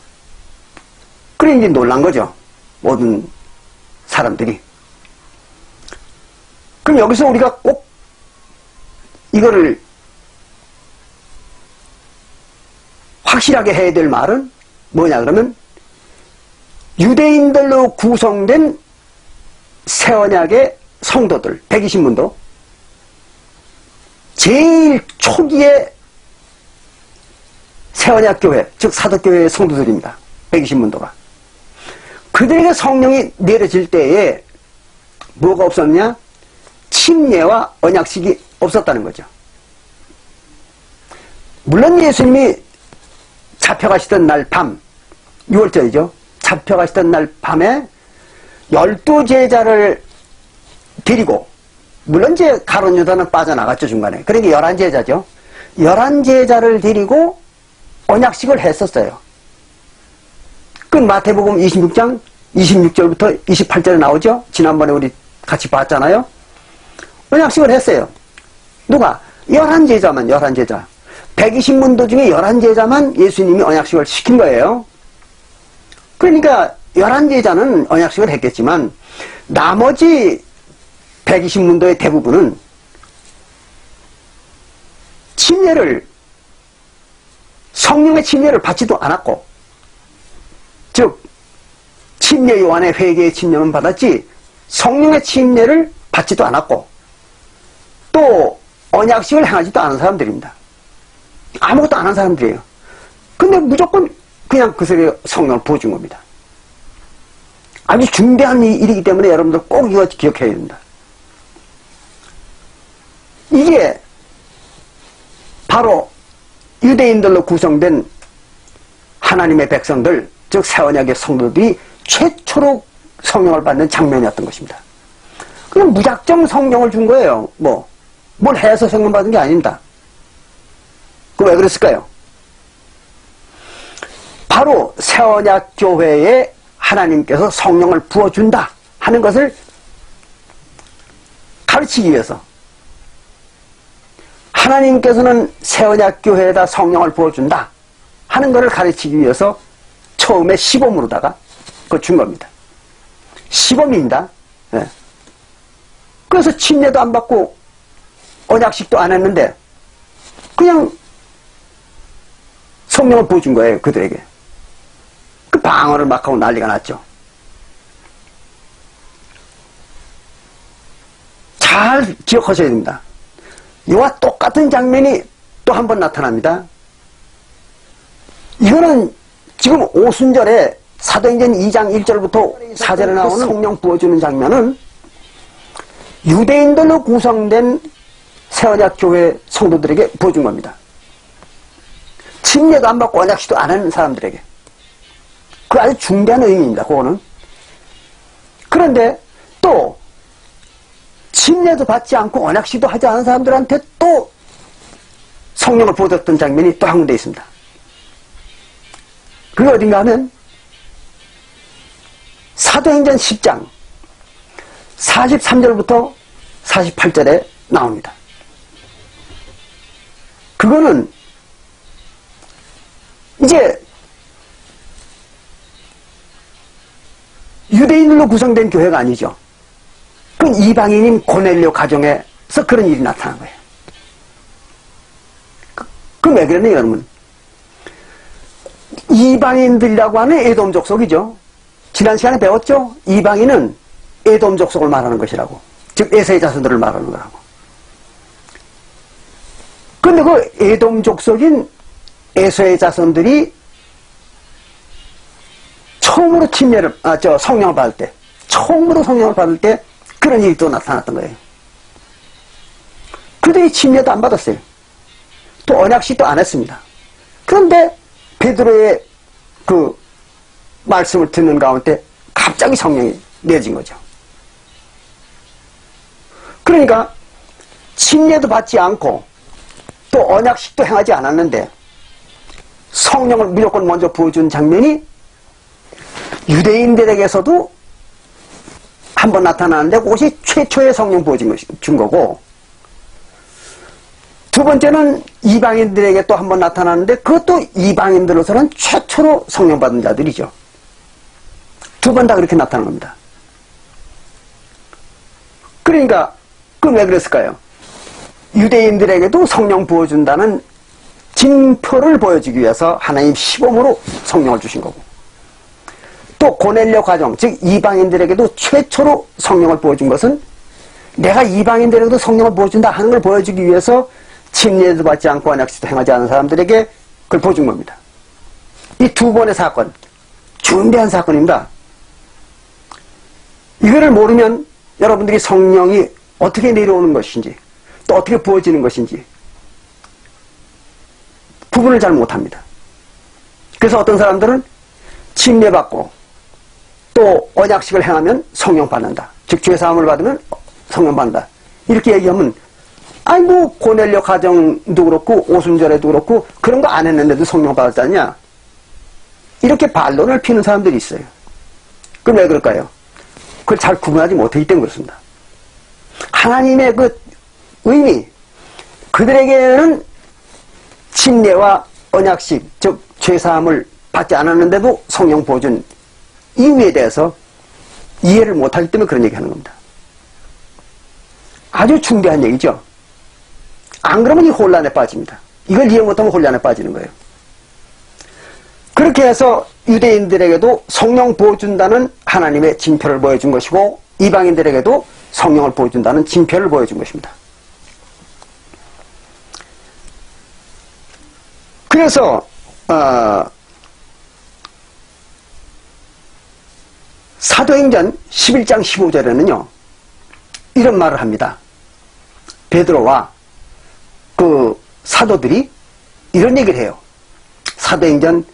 그래 이제 놀란 거죠. 모든 사람들이. 그럼 여기서 우리가 꼭 이거를 확실하게 해야 될 말은 뭐냐 그러면 유대인들로 구성된 새언약의 성도들 120문도 제일 초기의 새언약교회 즉 사도교회의 성도들입니다. 120문도가 그들에게 성령이 내려질 때에 뭐가 없었냐? 침례와 언약식이 없었다는 거죠. 물론 예수님이 잡혀가시던 날 밤 6월절이죠. 잡혀가시던 날 밤에 12제자를 데리고 물론 이제 가룟 유다는 빠져나갔죠 중간에. 그러니까 11제자죠. 11제자를 데리고 언약식을 했었어요. 그 마태복음 26장 26절부터 28절에 나오죠. 지난번에 우리 같이 봤잖아요. 언약식을 했어요. 누가? 11제자만 11제자. 120문도 중에 11제자만 예수님이 언약식을 시킨 거예요. 그러니까 11제자는 언약식을 했겠지만 나머지 120문도의 대부분은 침례를 성령의 침례를 받지도 않았고 즉 침례 요한의 회개의 침례는 받았지 성령의 침례를 받지도 않았고 또 언약식을 행하지도 않은 사람들입니다. 아무것도 안 한 사람들이에요. 근데 무조건 그냥 그 속에 성령을 부어준 겁니다. 아주 중대한 일이기 때문에 여러분들 꼭 이거 기억해야 된다. 이게 바로 유대인들로 구성된 하나님의 백성들 즉 새언약의 성도들이 최초로 성령을 받는 장면이었던 것입니다. 그냥 무작정 성령을 준 거예요. 뭘 해서 성령 받은 게 아닙니다. 그럼 왜 그랬을까요? 바로 새언약 교회에 하나님께서 성령을 부어준다 하는 것을 가르치기 위해서, 하나님께서는 새언약 교회에다 성령을 부어준다 하는 것을 가르치기 위해서 처음에 시범으로다가 그걸 준 겁니다. 시범입니다. 네. 그래서 침례도 안 받고 언약식도 안 했는데 그냥 성령을 부어준 거예요, 그들에게. 그 방언을 막 하고 난리가 났죠. 잘 기억하셔야 됩니다. 이와 똑같은 장면이 또 한 번 나타납니다. 이거는 지금 오순절에 사도행전 2장 1절부터 4절에 나오는 성령 부어주는 장면은 유대인들로 구성된 새언약 교회 성도들에게 부어준 겁니다. 침례도 안 받고 언약식도 안 하는 사람들에게. 그 아주 중대한 의미입니다, 그거는. 그런데 또 침례도 받지 않고 언약식도 하지 않은 사람들한테 또 성령을 부어줬던 장면이 또 한 군데 있습니다. 그게 어딘가 하면 사도행전 10장 43절부터 48절에 나옵니다. 그거는 이제 유대인들로 구성된 교회가 아니죠. 그건 이방인인 고넬료 가정에서 그런 일이 나타난 거예요. 그럼 왜 그러네요, 여러분? 이방인들이라고 하는 에돔 족속이죠. 지난 시간에 배웠죠? 이방인은 에돔 족속을 말하는 것이라고. 즉 에서의 자손들을 말하는 거라고. 그런데 그 에돔 족속인 에서의 자손들이 처음으로 성령을 받을 때, 처음으로 성령을 받을 때 그런 일이 또 나타났던 거예요. 그들이 침례도 안 받았어요. 또 언약식도 안 했습니다. 그런데 베드로의 그 말씀을 듣는 가운데 갑자기 성령이 내려진 거죠. 그러니까 침례도 받지 않고 또 언약식도 행하지 않았는데 성령을 무조건 먼저 부어준 장면이 유대인들에게서도 한 번 나타나는데 그것이 최초의 성령 부어준 준 거고, 두 번째는 이방인들에게 또 한 번 나타나는데 그것도 이방인들로서는 최초로 성령 받은 자들이죠. 두 번 다 그렇게 나타난 겁니다. 그러니까 그건 왜 그랬을까요? 유대인들에게도 성령 부어준다는 징표를 보여주기 위해서 하나님 시범으로 성령을 주신 거고, 또 고넬료 가정, 즉 이방인들에게도 최초로 성령을 부어준 것은 내가 이방인들에게도 성령을 부어준다 하는 걸 보여주기 위해서 침례도 받지 않고 언약식도 행하지 않은 사람들에게 그걸 보여준 겁니다. 이 두 번의 사건, 중대한 사건입니다. 이거를 모르면 여러분들이 성령이 어떻게 내려오는 것인지 또 어떻게 부어지는 것인지 구분을 잘 못합니다. 그래서 어떤 사람들은 침례받고 또 언약식을 행하면 성령 받는다. 즉 죄사함을 받으면 성령 받는다. 이렇게 얘기하면 아니 고넬료 가정도 그렇고 오순절에도 그렇고 그런 거 안 했는데도 성령 받았다냐, 이렇게 반론을 피는 사람들이 있어요. 그럼 왜 그럴까요? 그걸 잘 구분하지 못하기 때문에 그렇습니다. 하나님의 그 의미, 그들에게는 침례와 언약식, 즉 죄사함을 받지 않았는데도 성령 보존 이유에 대해서 이해를 못하기 때문에 그런 얘기하는 겁니다. 아주 중대한 얘기죠. 안 그러면 이 혼란에 빠집니다. 이걸 이해 못하면 혼란에 빠지는 거예요. 그렇게 해서 유대인들에게도 성령 보여준다는 하나님의 징표를 보여준 것이고, 이방인들에게도 성령을 보여준다는 징표를 보여준 것입니다. 그래서 사도행전 11장 15절에는요 이런 말을 합니다. 베드로와 그 사도들이 이런 얘기를 해요. 사도행전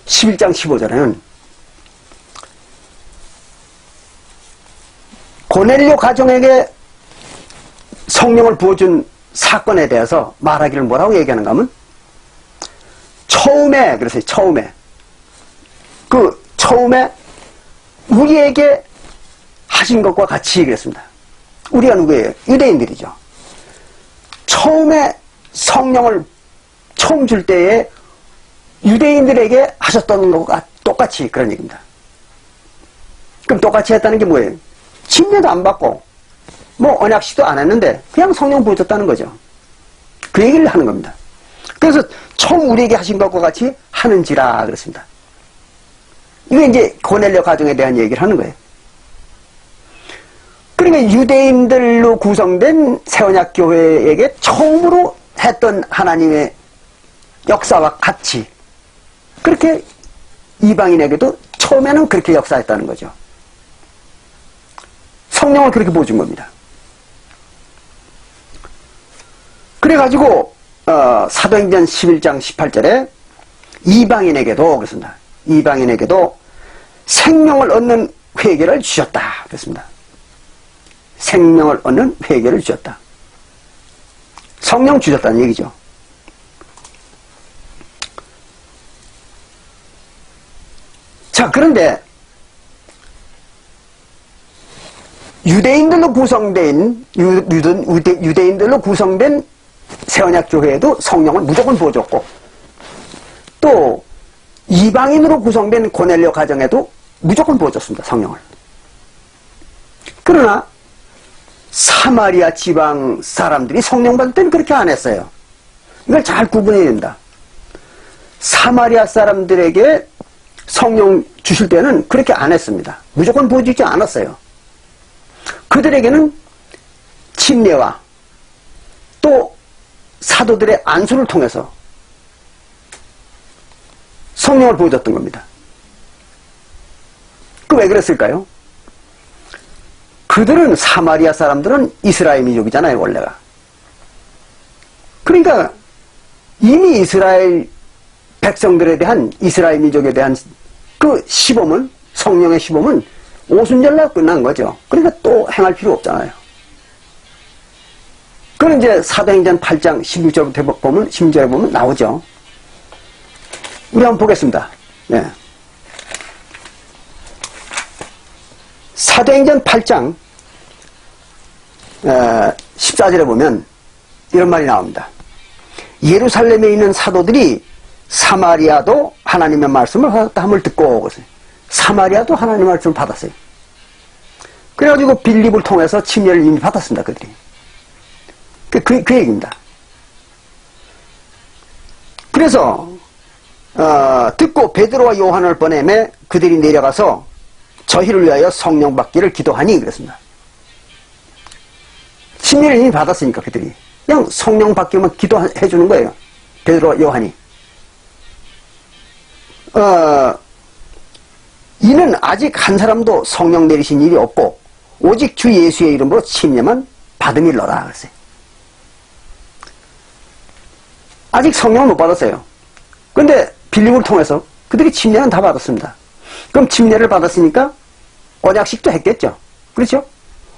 11장 15절에는 고넬료 가정에게 성령을 부어준 사건에 대해서 말하기를 뭐라고 얘기하는가 하면 처음에 그래서 처음에 우리에게 하신 것과 같이 그랬습니다. 우리가 누구예요? 유대인들이죠. 처음에 성령을 처음 줄 때에 유대인들에게 하셨던 것과 똑같이 그런 얘기입니다. 그럼 똑같이 했다는 게 뭐예요? 침례도 안 받고 뭐 언약식도 안 했는데 그냥 성령 부어줬다는 거죠. 그 얘기를 하는 겁니다. 그래서 처음 우리에게 하신 것과 같이 하는지라 그랬습니다. 이게 이제 고넬료 가정에 대한 얘기를 하는 거예요. 그러니까 유대인들로 구성된 새언약 교회에게 처음으로 했던 하나님의 역사와 같이 그렇게 이방인에게도 처음에는 그렇게 역사했다는 거죠. 성령을 그렇게 보여준 겁니다. 그래가지고 사도행전 11장 18절에 이방인에게도 그렇습니다. 이방인에게도 생명을 얻는 회개를 주셨다 그랬습니다. 생명을 얻는 회개를 주셨다. 성령 주셨다는 얘기죠. 자, 그런데 유대인들로 구성된 유대인들로 구성된 새언약 교회에도 성령을 무조건 부어줬고 또 이방인으로 구성된 고넬료 가정에도 무조건 부어줬습니다. 성령을. 그러나 사마리아 지방 사람들이 성령 받을 때는 그렇게 안 했어요. 이걸 잘 구분해야 된다. 사마리아 사람들에게 성령 주실 때는 그렇게 안 했습니다. 무조건 부어주지 않았어요. 그들에게는 침례와 또 사도들의 안수를 통해서 성령을 보여줬던 겁니다. 그 왜 그랬을까요? 그들은 사마리아 사람들은 이스라엘 민족이잖아요, 원래가. 그러니까 이미 이스라엘 백성들에 대한 이스라엘 민족에 대한 그 시범은 성령의 시범은 오순절날 끝난 거죠. 그러니까 또 행할 필요 없잖아요. 그건 이제 사도행전 8장 16절부터 보면 16절에 보면 나오죠. 우리 한번 보겠습니다. 네. 사도행전 8장 14절에 보면 이런 말이 나옵니다. 예루살렘에 있는 사도들이 사마리아도 하나님의 말씀을 받았다 함을 듣고 사마리아도 하나님의 말씀을 받았어요. 그래가지고 빌립을 통해서 침례를 이미 받았습니다. 그들이. 그 얘기입니다. 그래서 듣고 베드로와 요한을 보내매 그들이 내려가서 저희를 위하여 성령 받기를 기도하니 그랬습니다. 침례를 이미 받았으니까 그들이 그냥 성령 받기만 기도해 주는 거예요. 베드로와 요한이. 이는 아직 한 사람도 성령 내리신 일이 없고 오직 주 예수의 이름으로 침례만 받음일러라 그랬어요. 아직 성령을 못 받았어요. 그런데 빌립을 통해서 그들이 침례는 다 받았습니다. 그럼 침례를 받았으니까 언약식도 했겠죠. 그렇죠?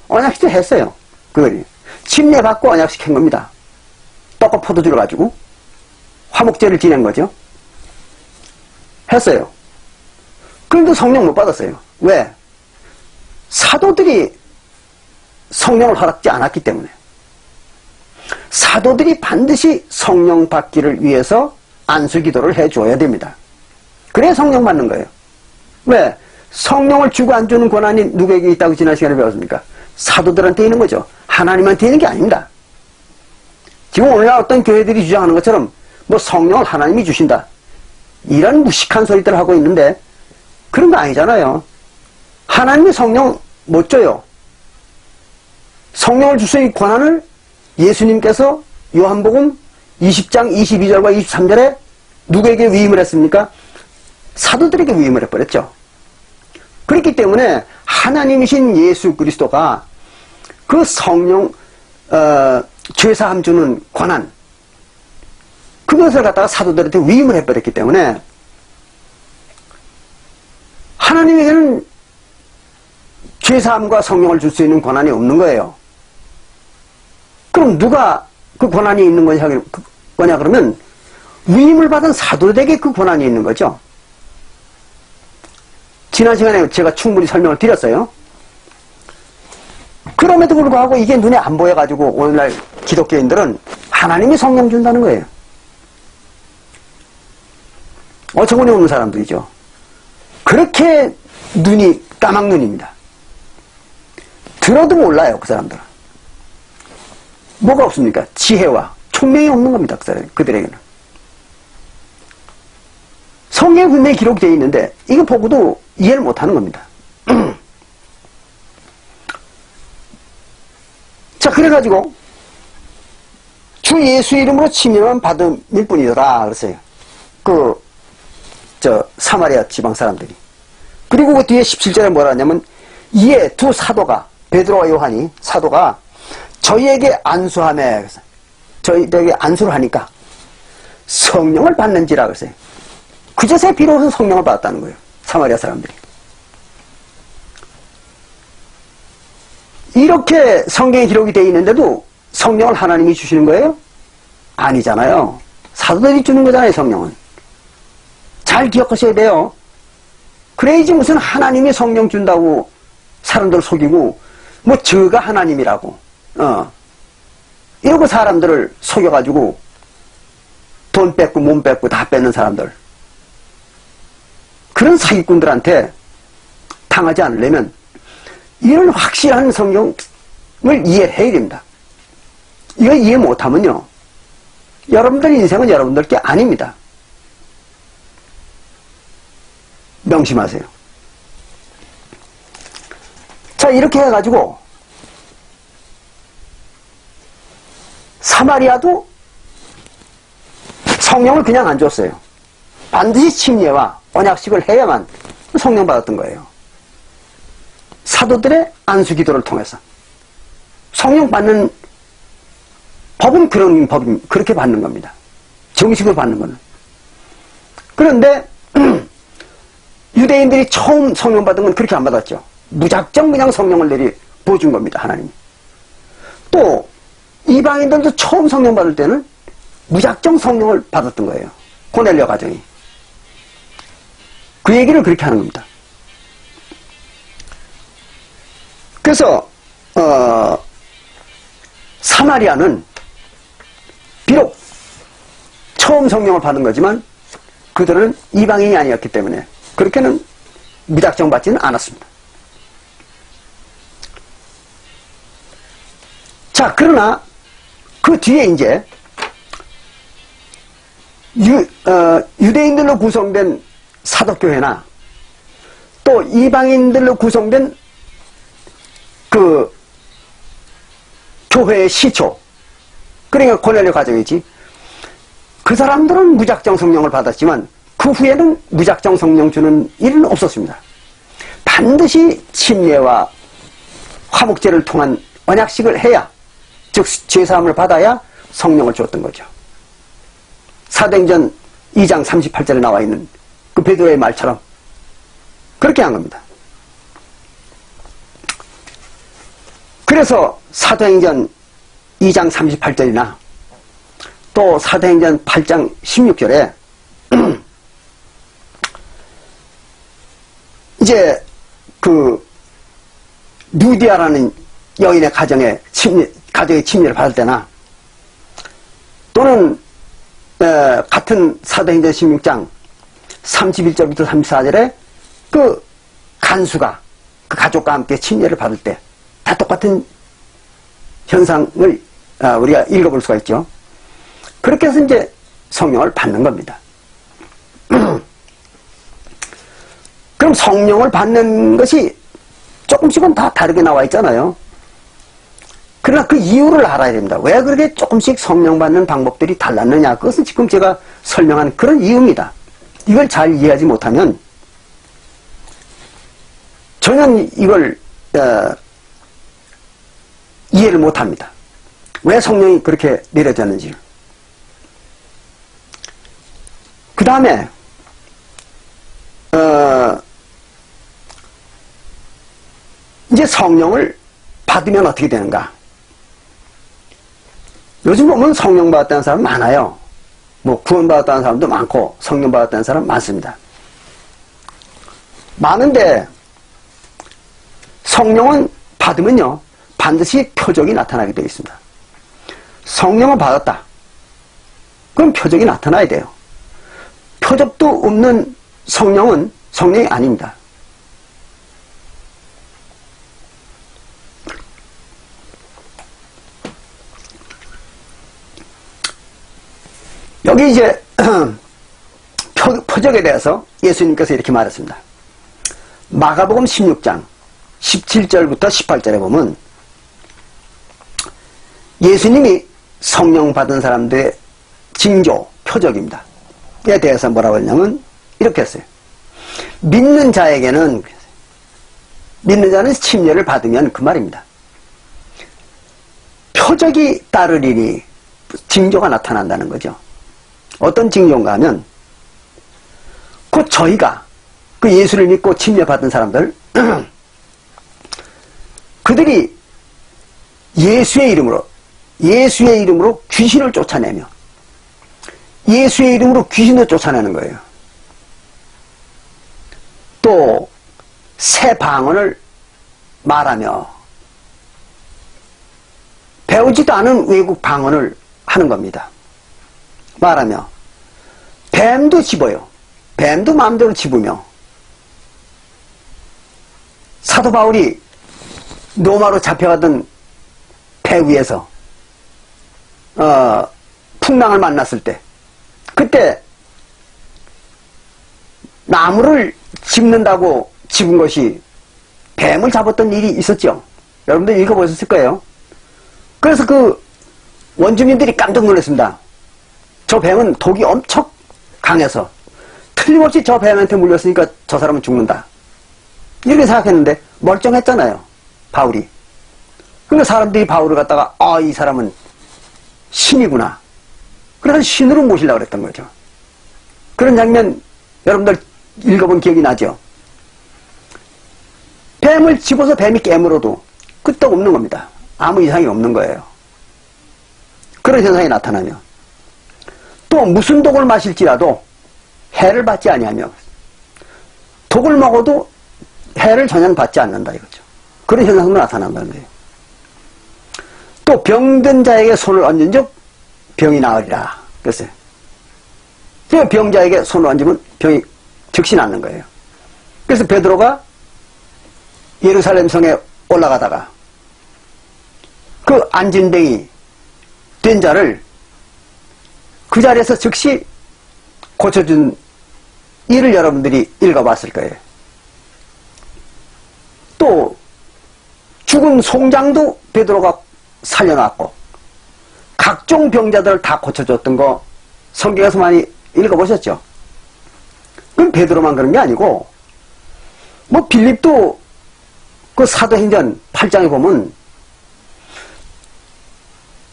언약식도 했어요. 그거를 침례 받고 언약식 한 겁니다. 떡과 포도주를 가지고 화목제를 지낸 거죠. 했어요. 그런데 성령 못 받았어요. 왜? 사도들이 성령을 허락지 않았기 때문에. 사도들이 반드시 성령 받기를 위해서 안수기도를 해줘야 됩니다. 그래야 성령 받는 거예요. 왜? 성령을 주고 안 주는 권한이 누구에게 있다고 지난 시간에 배웠습니까? 사도들한테 있는 거죠. 하나님한테 있는 게 아닙니다. 지금 오늘날 어떤 교회들이 주장하는 것처럼 뭐 성령을 하나님이 주신다. 이런 무식한 소리들을 하고 있는데 그런 거 아니잖아요. 하나님이 성령 못 줘요. 성령을 주실 권한을 예수님께서 요한복음 20장 22절과 23절에 누구에게 위임을 했습니까? 사도들에게 위임을 해버렸죠. 그렇기 때문에 하나님이신 예수 그리스도가 그 성령 죄사함 주는 권한 그것을 갖다가 사도들한테 위임을 해버렸기 때문에 하나님에게는 죄사함과 성령을 줄 수 있는 권한이 없는 거예요. 그럼 누가 그 권한이 있는 거냐 그러면 위임을 받은 사도들에게 그 권한이 있는 거죠. 지난 시간에 제가 충분히 설명을 드렸어요. 그럼에도 불구하고 이게 눈에 안 보여가지고 오늘날 기독교인들은 하나님이 성령 준다는 거예요. 어처구니 없는 사람들이죠. 그렇게 눈이 까막눈입니다. 들어도 몰라요, 그 사람들은. 뭐가 없습니까? 지혜와 총명이 없는 겁니다, 그들에게는. 성경에 분명히 기록되어 있는데 이거 보고도 이해를 못하는 겁니다. 자, 그래가지고 주 예수 이름으로 침례만 받음일 뿐이더라 그랬어요. 사마리아 지방 사람들이. 그리고 그 뒤에 17절에 뭐라 하냐면 이에 두 사도가 베드로와 요한이 사도가 저희에게 안수하며 그래서 저희에게 안수를 하니까 성령을 받는지라 그랬어요. 그제서야 비로소 성령을 받았다는 거예요. 사마리아 사람들이. 이렇게 성경에 기록이 되어 있는데도 성령을 하나님이 주시는 거예요? 아니잖아요. 사도들이 주는 거잖아요, 성령은. 잘 기억하셔야 돼요. 그래야지 무슨 하나님이 성령 준다고 사람들 속이고 뭐 저가 하나님이라고 이러고 사람들을 속여가지고 돈 뺏고 몸 뺏고 다 뺏는 사람들, 그런 사기꾼들한테 당하지 않으려면 이런 확실한 성경을 이해해야 됩니다. 이거 이해 못하면요, 여러분들 인생은 여러분들 게 아닙니다. 명심하세요. 자, 이렇게 해가지고 사마리아도 성령을 그냥 안 줬어요. 반드시 침례와 언약식을 해야만 성령 받았던 거예요. 사도들의 안수 기도를 통해서 성령 받는 법은 그런 법입니다. 그렇게 받는 겁니다. 정식으로 받는 거는. 그런데 유대인들이 처음 성령 받은 건 그렇게 안 받았죠. 무작정 그냥 성령을 부어준 겁니다, 하나님이. 또 이방인들도 처음 성령 받을 때는 무작정 성령을 받았던 거예요. 고넬료 가정이. 그 얘기를 그렇게 하는 겁니다. 그래서 사마리아는 비록 처음 성령을 받은 거지만 그들은 이방인이 아니었기 때문에 그렇게는 무작정 받지는 않았습니다. 자, 그러나 그 뒤에 이제 유대인들로 구성된 사도교회나 또 이방인들로 구성된 그 교회의 시초, 그러니까 고넬료 가정이지, 그 사람들은 무작정 성령을 받았지만 그 후에는 무작정 성령 주는 일은 없었습니다. 반드시 침례와 화목제를 통한 언약식을 해야, 즉 죄사함을 받아야 성령을 주었던 거죠. 사도행전 2장 38절에 나와 있는 그 베드로의 말처럼 그렇게 한 겁니다. 그래서 사도행전 2장 38절이나 또 사도행전 8장 16절에 이제 그 루디아라는 여인의 가정의 침례를 받을 때나 또는 같은 사도행전 16장 31절부터 34절에 그 간수가 그 가족과 함께 침례를 받을 때 다 똑같은 현상을 우리가 읽어볼 수가 있죠. 그렇게 해서 이제 성령을 받는 겁니다. 그럼 성령을 받는 것이 조금씩은 다 다르게 나와 있잖아요. 그러나 그 이유를 알아야 됩니다. 왜 그렇게 조금씩 성령 받는 방법들이 달랐느냐, 그것은 지금 제가 설명한 그런 이유입니다. 이걸 잘 이해하지 못하면 전혀 이걸 이해를 못합니다. 왜 성령이 그렇게 내려졌는지. 그 다음에 이제 성령을 받으면 어떻게 되는가? 요즘 보면 성령 받았다는 사람 많아요. 뭐 구원 받았다는 사람도 많고 성령 받았다는 사람 많습니다. 많은데 성령은 받으면요 반드시 표적이 나타나게 되어 있습니다. 성령을 받았다. 그럼 표적이 나타나야 돼요. 표적도 없는 성령은 성령이 아닙니다. 여기 이제 표적에 대해서 예수님께서 이렇게 말했습니다. 마가복음 16장 17절부터 18절에 보면 예수님이 성령 받은 사람들의 징조, 표적입니다. 에 대해서 뭐라고 했냐면 이렇게 했어요. 믿는 자는 침례를 받으면 그 말입니다. 표적이 따르리니 징조가 나타난다는 거죠. 어떤 징조인가 하면 곧 저희가 그 예수를 믿고 침례 받은 사람들 그들이 예수의 이름으로 귀신을 쫓아내며 예수의 이름으로 귀신을 쫓아내는 거예요. 또 새 방언을 말하며 배우지도 않은 외국 방언을 하는 겁니다. 말하며 뱀도 집어요. 뱀도 마음대로 집으며 사도 바울이 로마로 잡혀가던 배 위에서 풍랑을 만났을 때 그때 나무를 집는다고 집은 것이 뱀을 잡았던 일이 있었죠. 여러분들 읽어보셨을 거예요. 그래서 그 원주민들이 깜짝 놀랐습니다. 저 뱀은 독이 엄청 강해서 틀림없이 저 뱀한테 물렸으니까 저 사람은 죽는다. 이렇게 생각했는데 멀쩡했잖아요. 바울이. 그러니까 사람들이 바울을 갖다가 이 사람은 신이구나. 그래서 신으로 모시려고 그랬던 거죠. 그런 장면 여러분들 읽어본 기억이 나죠? 뱀을 집어서 뱀이 깨물어도 끄떡없는 겁니다. 아무 이상이 없는 거예요. 그런 현상이 나타나며 또 무슨 독을 마실지라도 해를 받지 아니하며 독을 먹어도 해를 전혀 받지 않는다 이거죠. 그런 현상도 나타난다는 거예요. 또 병든 자에게 손을 얹은 즉 병이 나으리라 그랬어요. 병자에게 손을 얹으면 병이 즉시 낫는 거예요. 그래서 베드로가 예루살렘 성에 올라가다가 그 안진뱅이 된 자를 그 자리에서 즉시 고쳐준 일을 여러분들이 읽어봤을 거예요. 또 죽은 송장도 베드로가 살려놨고 각종 병자들을 다 고쳐줬던 거 성경에서 많이 읽어보셨죠? 그럼 베드로만 그런 게 아니고 뭐 빌립도 그 사도행전 8장에 보면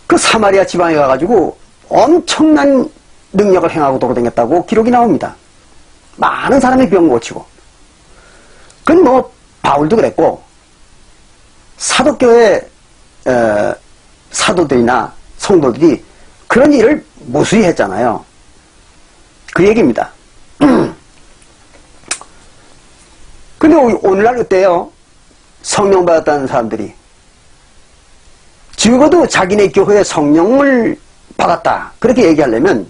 그 사마리아 지방에 가가지고 엄청난 능력을 행하고 돌아다녔다고 기록이 나옵니다. 많은 사람의 병 고치고. 그건 뭐 바울도 그랬고 사도교회 사도들이나 성도들이 그런 일을 무수히 했잖아요. 그 얘기입니다. 근데 오늘날 어때요? 성령 받았다는 사람들이 적어도 자기네 교회에 성령을 받았다 그렇게 얘기하려면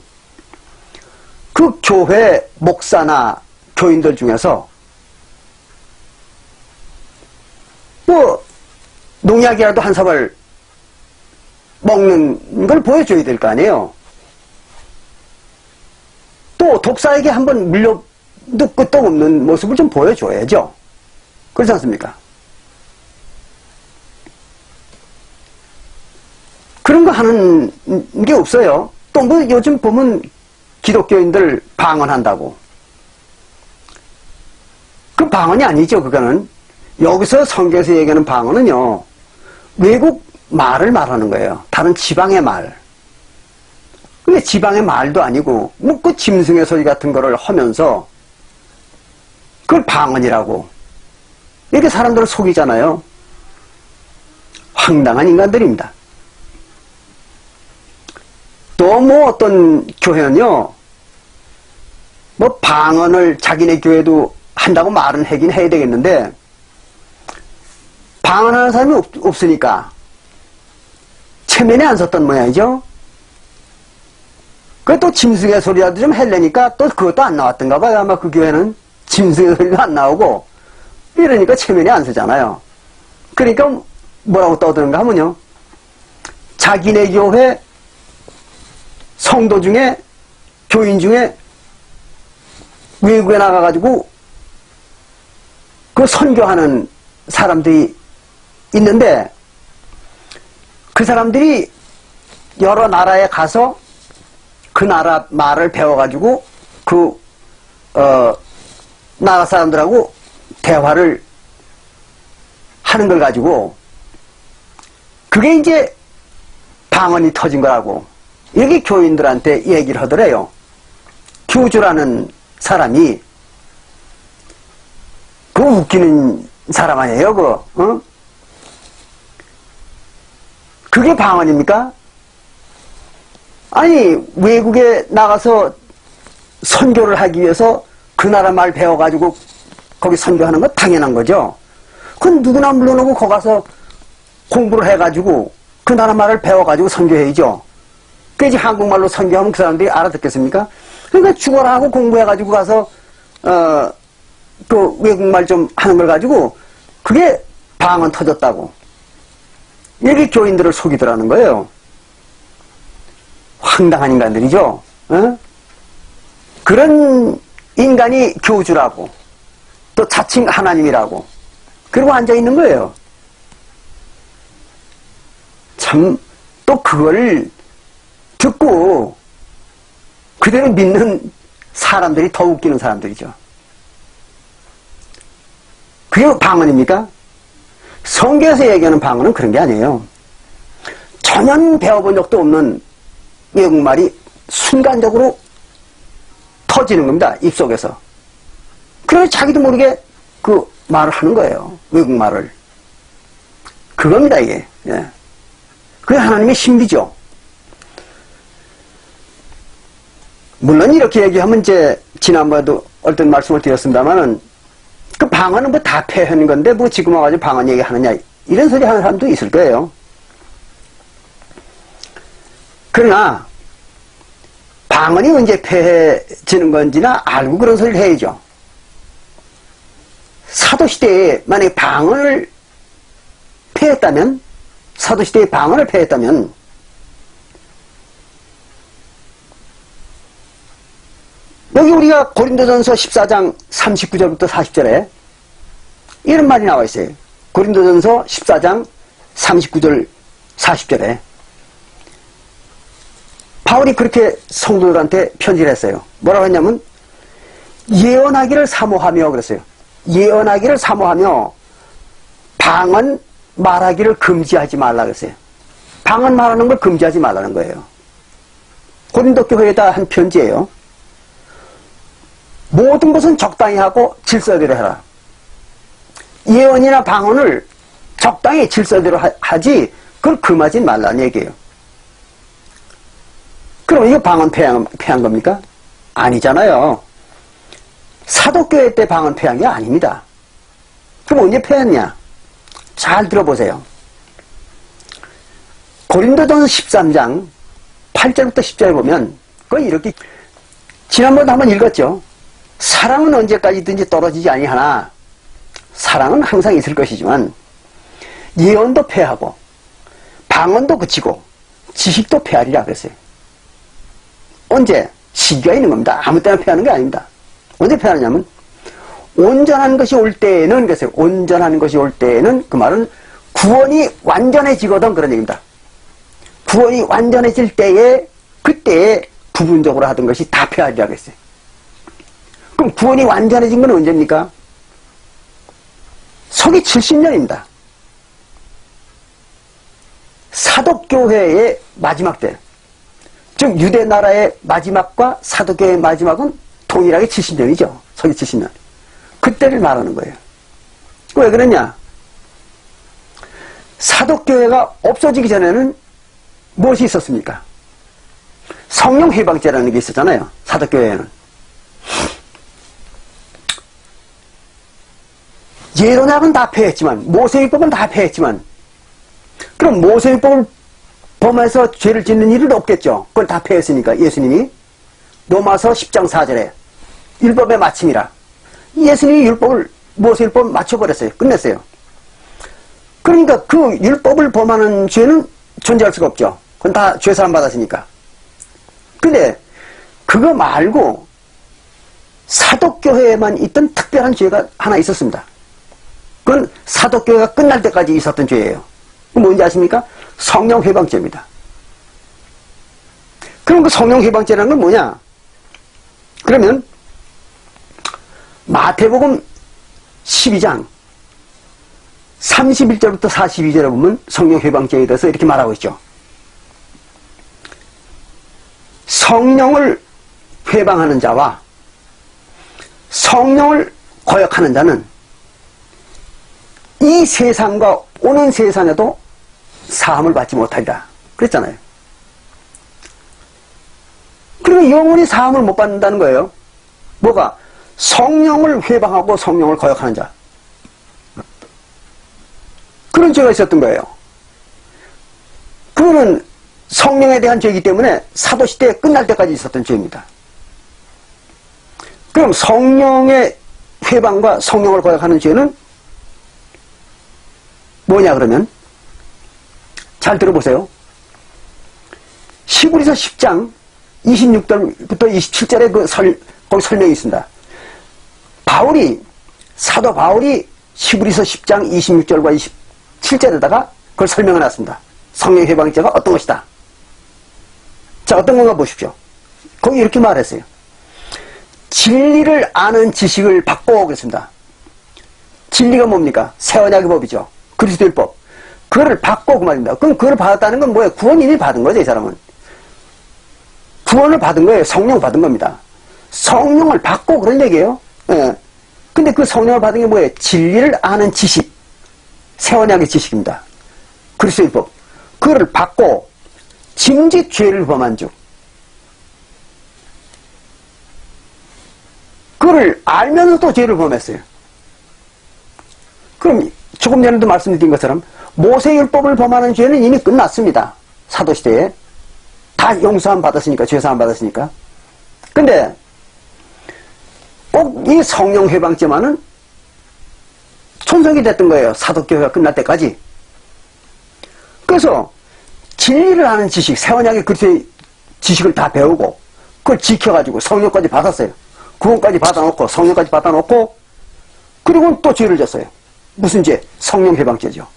그 교회 목사나 교인들 중에서 뭐 농약이라도 한 사발 먹는 걸 보여줘야 될 거 아니에요. 또 독사에게 한번 물려도 끄떡없는 모습을 좀 보여줘야죠. 그렇지 않습니까? 그런 거 하는 게 없어요. 또 뭐 요즘 보면 기독교인들 방언한다고. 그 방언이 아니죠. 그거는 여기서 성경에서 얘기하는 방언은요 외국 말을 말하는 거예요. 다른 지방의 말. 근데 지방의 말도 아니고 뭐 그 짐승의 소리 같은 거를 하면서 그걸 방언이라고 이렇게 사람들을 속이잖아요. 황당한 인간들입니다. 또 뭐 어떤 교회는요, 뭐 방언을 자기네 교회도 한다고 말은 하긴 해야 되겠는데, 방언하는 사람이 없으니까 체면에 안 섰던 모양이죠. 그 또 짐승의 소리라도 좀 하려니까 또 그것도 안 나왔던가 봐요. 아마 그 교회는 짐승의 소리도 안 나오고 이러니까 체면이 안 서잖아요. 그러니까 뭐라고 떠드는가 하면요, 자기네 교회 성도 중에, 교인 중에 외국에 나가가지고 그 선교하는 사람들이 있는데, 그 사람들이 여러 나라에 가서 그 나라 말을 배워가지고 나라 사람들하고 대화를 하는 걸 가지고 그게 이제 방언이 터진 거라고 이렇게 교인들한테 얘기를 하더래요. 교주라는 사람이, 그 웃기는 사람 아니에요, 그게 방언입니까? 아니, 외국에 나가서 선교를 하기 위해서 그 나라 말 배워가지고 거기 선교하는 건 당연한 거죠. 그건 누구나 물러놓고 거기 가서 공부를 해가지고 그 나라 말을 배워가지고 선교해야죠. 그 이제 한국말로 선교하면 그 사람들이 알아듣겠습니까? 그러니까 죽어라 하고 공부해가지고 가서 그 외국말 좀 하는 걸 가지고 그게 방언 터졌다고 이렇게 교인들을 속이더라는 거예요. 황당한 인간들이죠. 어? 그런 인간이 교주라고, 또 자칭 하나님이라고 그러고 앉아있는 거예요. 참, 또 그걸 듣고 그대로 믿는 사람들이 더 웃기는 사람들이죠. 그게 방언입니까? 성경에서 얘기하는 방언은 그런 게 아니에요. 전혀 배워본 적도 없는 외국말이 순간적으로 터지는 겁니다. 입속에서. 그래서 자기도 모르게 그 말을 하는 거예요. 외국말을. 그겁니다, 이게. 예. 그게 하나님의 신비죠. 물론 이렇게 얘기하면 이제 지난번에도 어떤 말씀을 드렸습니다만은 그 방언은 뭐 다 폐하는 건데 뭐 지금 와가지고 방언 얘기하느냐 이런 소리 하는 사람도 있을 거예요. 그러나 방언이 언제 폐해지는 건지나 알고 그런 소리를 해야죠. 사도시대에 만약에 방언을 폐했다면, 사도시대에 방언을 폐했다면 여기 우리가 고린도전서 14장 39절부터 40절에 이런 말이 나와 있어요. 고린도전서 14장 39절 40절에 바울이 그렇게 성도들한테 편지를 했어요. 뭐라고 했냐면 예언하기를 사모하며 그랬어요. 예언하기를 사모하며 방언 말하기를 금지하지 말라 그랬어요. 방언 말하는 걸 금지하지 말라는 거예요. 고린도 교회에다 한 편지예요. 모든 것은 적당히 하고 질서대로 해라. 예언이나 방언을 적당히 질서대로 하지 그걸 금하지 말라는 얘기예요. 그럼 이거 방언 폐한 겁니까? 아니잖아요. 사도교회 때 방언 폐한 게 아닙니다. 그럼 언제 폐했냐? 잘 들어보세요. 고린도전서 13장 8절부터 10절에 보면 그건 이렇게, 지난번에 한번 읽었죠. 사랑은 언제까지든지 떨어지지 아니하나 사랑은 항상 있을 것이지만 예언도 폐하고 방언도 그치고 지식도 폐하리라 그랬어요. 언제? 시기가 있는 겁니다. 아무 때나 폐하는 게 아닙니다. 언제 폐하느냐면 온전한 것이 올 때에는 그랬어요. 온전한 것이 올 때에는, 그 말은 구원이 완전해지거든 그런 얘기입니다. 구원이 완전해질 때에, 그때에 부분적으로 하던 것이 다 폐하리라 그랬어요. 그럼 구원이 완전해진 건 언제입니까? 서기 70년입니다. 사도교회의 마지막 때, 즉 유대나라의 마지막과 사도교회의 마지막은 동일하게 70년이죠. 서기 70년. 그때를 말하는 거예요. 왜 그러냐? 사독교회가 없어지기 전에는 무엇이 있었습니까? 성령 회방죄라는 게 있었잖아요. 사독교회에는. 예언약은 다 폐했지만, 모세율법은 다 폐했지만, 그럼 모세율법을 범해서 죄를 짓는 일은 없겠죠. 그걸 다 폐했으니까 예수님이 로마서 10장 4절에 율법의 마침이라. 예수님이 율법을 모세율법 맞춰버렸어요. 끝냈어요. 그러니까 그 율법을 범하는 죄는 존재할 수가 없죠. 그건 다 죄사함 받았으니까. 근데 그거 말고 사독교회에만 있던 특별한 죄가 하나 있었습니다. 그건 사독교회가 끝날 때까지 있었던 죄예요. 뭔지 아십니까? 성령 회방죄입니다. 그럼 그 성령 회방죄라는 건 뭐냐? 그러면 마태복음 12장 31절부터 42절에 보면 성령 회방죄에 대해서 이렇게 말하고 있죠. 성령을 회방하는 자와 성령을 거역하는 자는 이 세상과 오는 세상에도 사함을 받지 못하리라 그랬잖아요. 그러면 영원히 사함을 못 받는다는 거예요. 뭐가? 성령을 회방하고 성령을 거역하는 자. 그런 죄가 있었던 거예요. 그거는 성령에 대한 죄이기 때문에 사도시대에 끝날 때까지 있었던 죄입니다. 그럼 성령의 회방과 성령을 거역하는 죄는 뭐냐 그러면 잘 들어보세요. 히브리서 10장 26절부터 27절에 거기 설명이 있습니다. 사도 바울이 히브리서 10장 26절과 27절에다가 그걸 설명해 놨습니다. 성령 회방죄가 어떤 것이다. 자, 어떤 건가 보십시오. 거기 이렇게 말했어요. 진리를 아는 지식을 받고 그랬습니다. 진리가 뭡니까? 새 언약의 법이죠. 그리스도의 법. 그거를 받고 그 말입니다. 그럼 그걸 받았다는 건 뭐예요? 구원 이미 받은 거죠, 이 사람은. 구원을 받은 거예요. 성령 받은 겁니다. 성령을 받고 그런 얘기예요. 예. 근데 그 성령을 받은 게 뭐예요? 진리를 아는 지식. 새 언약의 지식입니다. 그리스도의 법. 그거를 받고 짐짓 죄를 범한 즉 그거를 알면서도 죄를 범했어요. 그럼 조금 전에도 말씀드린 것처럼 모세율법을 범하는 죄는 이미 끝났습니다. 사도시대에. 다 용서함 받았으니까, 죄사함 받았으니까. 근데 꼭 이 성령 회방죄만은 존속이 됐던 거예요. 사도교회가 끝날 때까지. 그래서 진리를 아는 지식, 새 언약의 그리스도의 지식을 다 배우고 그걸 지켜가지고 성령까지 받았어요. 구원까지 받아놓고 성령까지 받아놓고 그리고 또 죄를 졌어요. 무슨 죄? 성령 회방죄죠.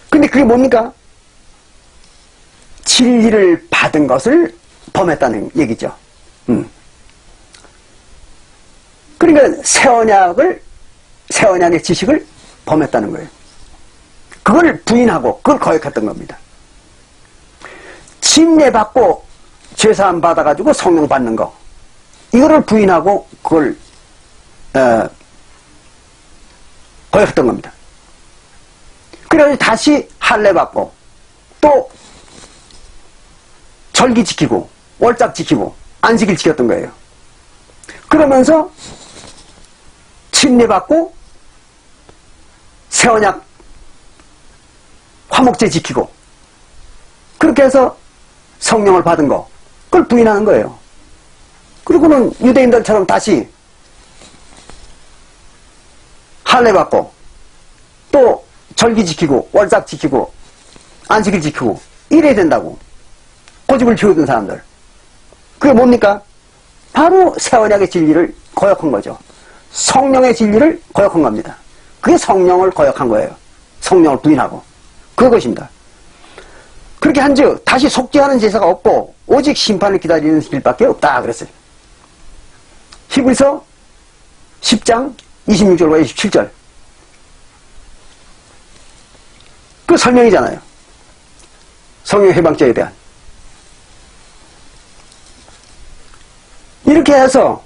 근데 그게 뭡니까? 진리를 받은 것을 범했다는 얘기죠. 그러니까 새 언약의 지식을 범했다는 거예요. 그걸 부인하고 그걸 거역했던 겁니다. 침례받고 죄사함 받아가지고 성령 받는 거 이거를 부인하고 그걸 거역했던 겁니다. 그래서 다시 할례 받고 또 절기 지키고 월작 지키고 안식일 지켰던 거예요. 그러면서 침례받고 새언약 화목제 지키고 그렇게 해서 성령을 받은 거 그걸 부인하는 거예요. 그리고는 유대인들처럼 다시 할례 받고 또 절기 지키고 월삭 지키고 안식일 지키고 이래야 된다고 고집을 피우던 사람들. 그게 뭡니까? 바로 새언약의 진리를 거역한 거죠. 성령의 진리를 거역한 겁니다. 그게 성령을 거역한 거예요. 성령을 부인하고. 그것입니다. 그렇게 한즉 다시 속죄하는 제사가 없고 오직 심판을 기다리는 길밖에 없다 그랬어요. 히브리서 10장 26절과 27절. 그 설명이잖아요. 성령 해방죄에 대한. 이렇게 해서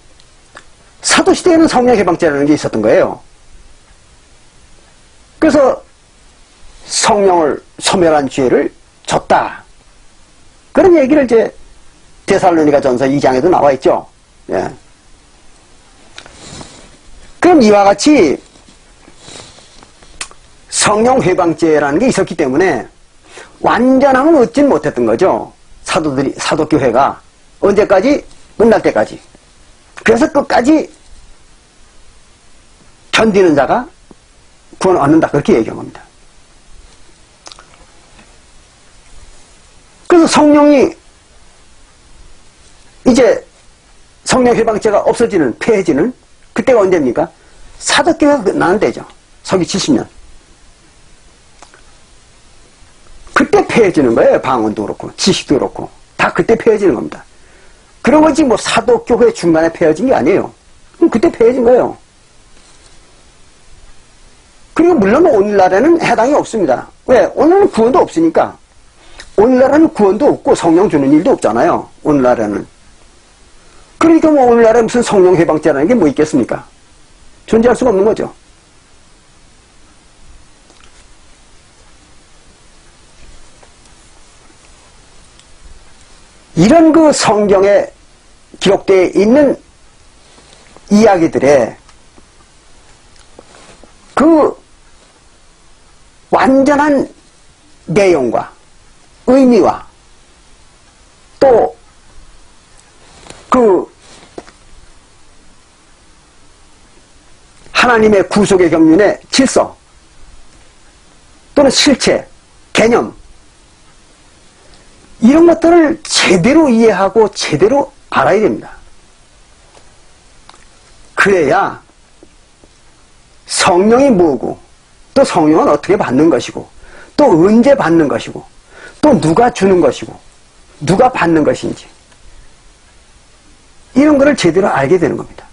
사도시대에는 성령 해방죄라는 게 있었던 거예요. 그래서 성령을 소멸한 죄를 졌다. 그런 얘기를 이제 데살로니가 전서 2장에도 나와 있죠. 예. 그럼 이와 같이 성령 회방죄라는 게 있었기 때문에 완전함은 얻진 못했던 거죠. 사도교회가 언제까지? 끝날 때까지. 그래서 끝까지 견디는 자가 구원을 얻는다. 그렇게 얘기한 겁니다. 그래서 성령이 이제 성령 회방죄가 없어지는, 폐해지는 그때가 언제입니까? 사도교회가 끝나는 때죠. 서기 70년. 그때 폐해지는 거예요. 방언도 그렇고 지식도 그렇고 다 그때 폐해지는 겁니다. 그런 거지 뭐 사도교회 중간에 폐해진 게 아니에요. 그때 폐해진 거예요. 그리고 물론 오늘날에는 해당이 없습니다. 왜? 오늘은 구원도 없으니까. 오늘날에는 구원도 없고 성령 주는 일도 없잖아요. 오늘날에는. 그러니까 뭐 오늘날에 무슨 성령 해방죄라는 게 뭐 있겠습니까? 존재할 수가 없는 거죠. 이런 그 성경에 기록되어 있는 이야기들의 그 완전한 내용과 의미와 또 그 하나님의 구속의 경륜의 질서 또는 실체, 개념 이런 것들을 제대로 이해하고 제대로 알아야 됩니다. 그래야 성령이 뭐고 또 성령은 어떻게 받는 것이고 또 언제 받는 것이고 또 누가 주는 것이고 누가 받는 것인지 이런 것을 제대로 알게 되는 겁니다.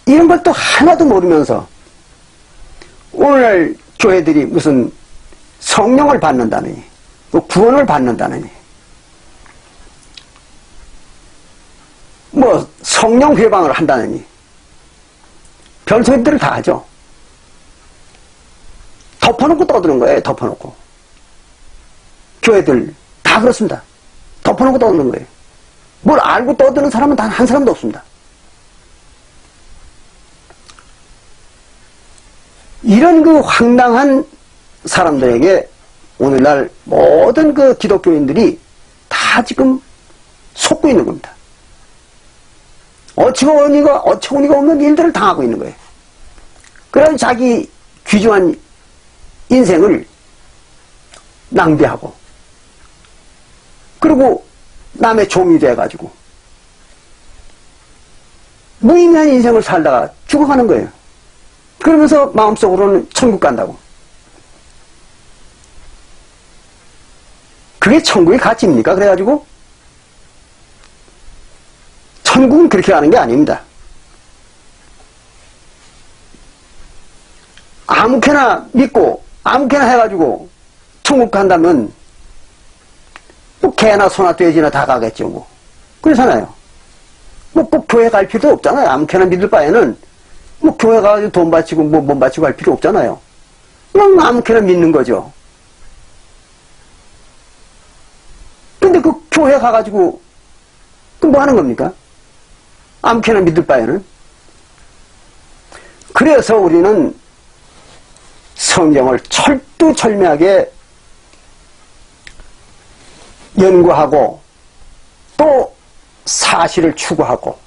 이런 걸 또 하나도 모르면서 오늘날 교회들이 무슨 성령을 받는다느니 또 구원을 받는다느니 뭐 성령 회방을 한다느니 별소리들을 다 하죠. 덮어놓고 떠드는 거예요. 덮어놓고. 교회들 다 그렇습니다. 덮어놓고 떠드는 거예요. 뭘 알고 떠드는 사람은 단 한 사람도 없습니다. 이런 그 황당한 사람들에게 오늘날 모든 그 기독교인들이 다 지금 속고 있는 겁니다. 어처구니가 없는 일들을 당하고 있는 거예요. 그래서 자기 귀중한 인생을 낭비하고 그리고 남의 종이 돼가지고 무의미한 인생을 살다가 죽어가는 거예요. 그러면서 마음속으로는 천국 간다고. 그게 천국의 가치입니까? 그래가지고 천국은 그렇게 가는 게 아닙니다. 아무렇게나 믿고 아무렇게나 해가지고 천국 간다면 뭐 개나 소나 돼지나 다 가겠죠. 뭐 그렇잖아요. 뭐 꼭 교회 갈 필요도 없잖아요. 아무렇게나 믿을 바에는 뭐 교회 가가지고 돈 바치고 뭐 몸 바치고 할 필요 없잖아요. 그냥 아무렇게나 믿는 거죠. 근데 그 교회 가가지고 그 뭐 하는 겁니까? 아무렇게나 믿을 바에는. 그래서 우리는 성경을 철두철미하게 연구하고 또 사실을 추구하고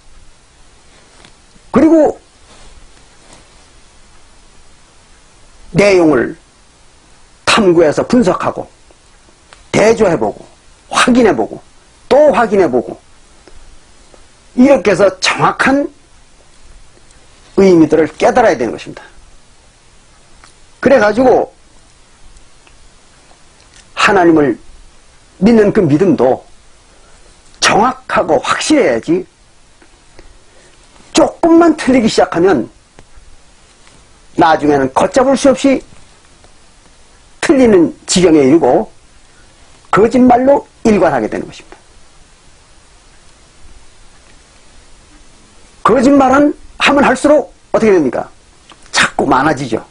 그리고 내용을 탐구해서 분석하고 대조해보고 확인해보고 또 확인해보고 이렇게 해서 정확한 의미들을 깨달아야 되는 것입니다. 그래가지고 하나님을 믿는 그 믿음도 정확하고 확실해야지 조금만 틀리기 시작하면 나중에는 걷잡을 수 없이 틀리는 지경에 이르고 거짓말로 일관하게 되는 것입니다. 거짓말은 하면 할수록 어떻게 됩니까? 자꾸 많아지죠.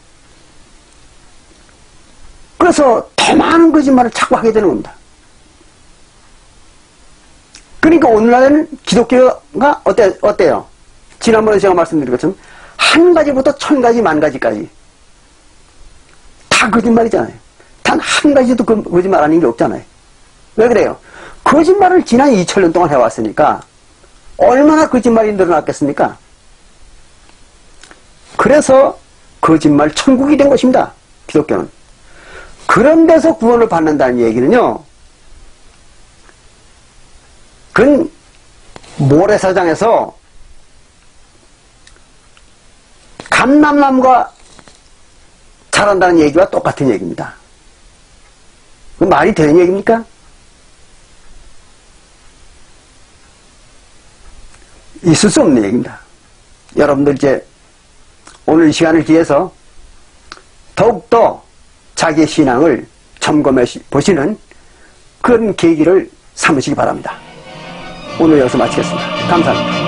그래서 더 많은 거짓말을 자꾸 하게 되는 겁니다. 그러니까 오늘날에는 기독교가 어때요? 지난번에 제가 말씀드린 것처럼 한 가지부터 1000가지, 10,000가지까지 다 거짓말이잖아요. 단 한 가지도 거짓말 아닌 게 없잖아요. 왜 그래요? 거짓말을 지난 2000년 동안 해왔으니까 얼마나 거짓말이 늘어났겠습니까? 그래서 거짓말 천국이 된 것입니다. 기독교는. 그런 데서 구원을 받는다는 얘기는요, 그건 모래사장에서 감람나무가 자란다는 얘기와 똑같은 얘기입니다. 그 말이 되는 얘기입니까? 있을 수 없는 얘기입니다. 여러분들 이제 오늘 이 시간을 기해서 더욱더 자기의 신앙을 점검해 보시는 그런 계기를 삼으시기 바랍니다. 오늘 여기서 마치겠습니다. 감사합니다.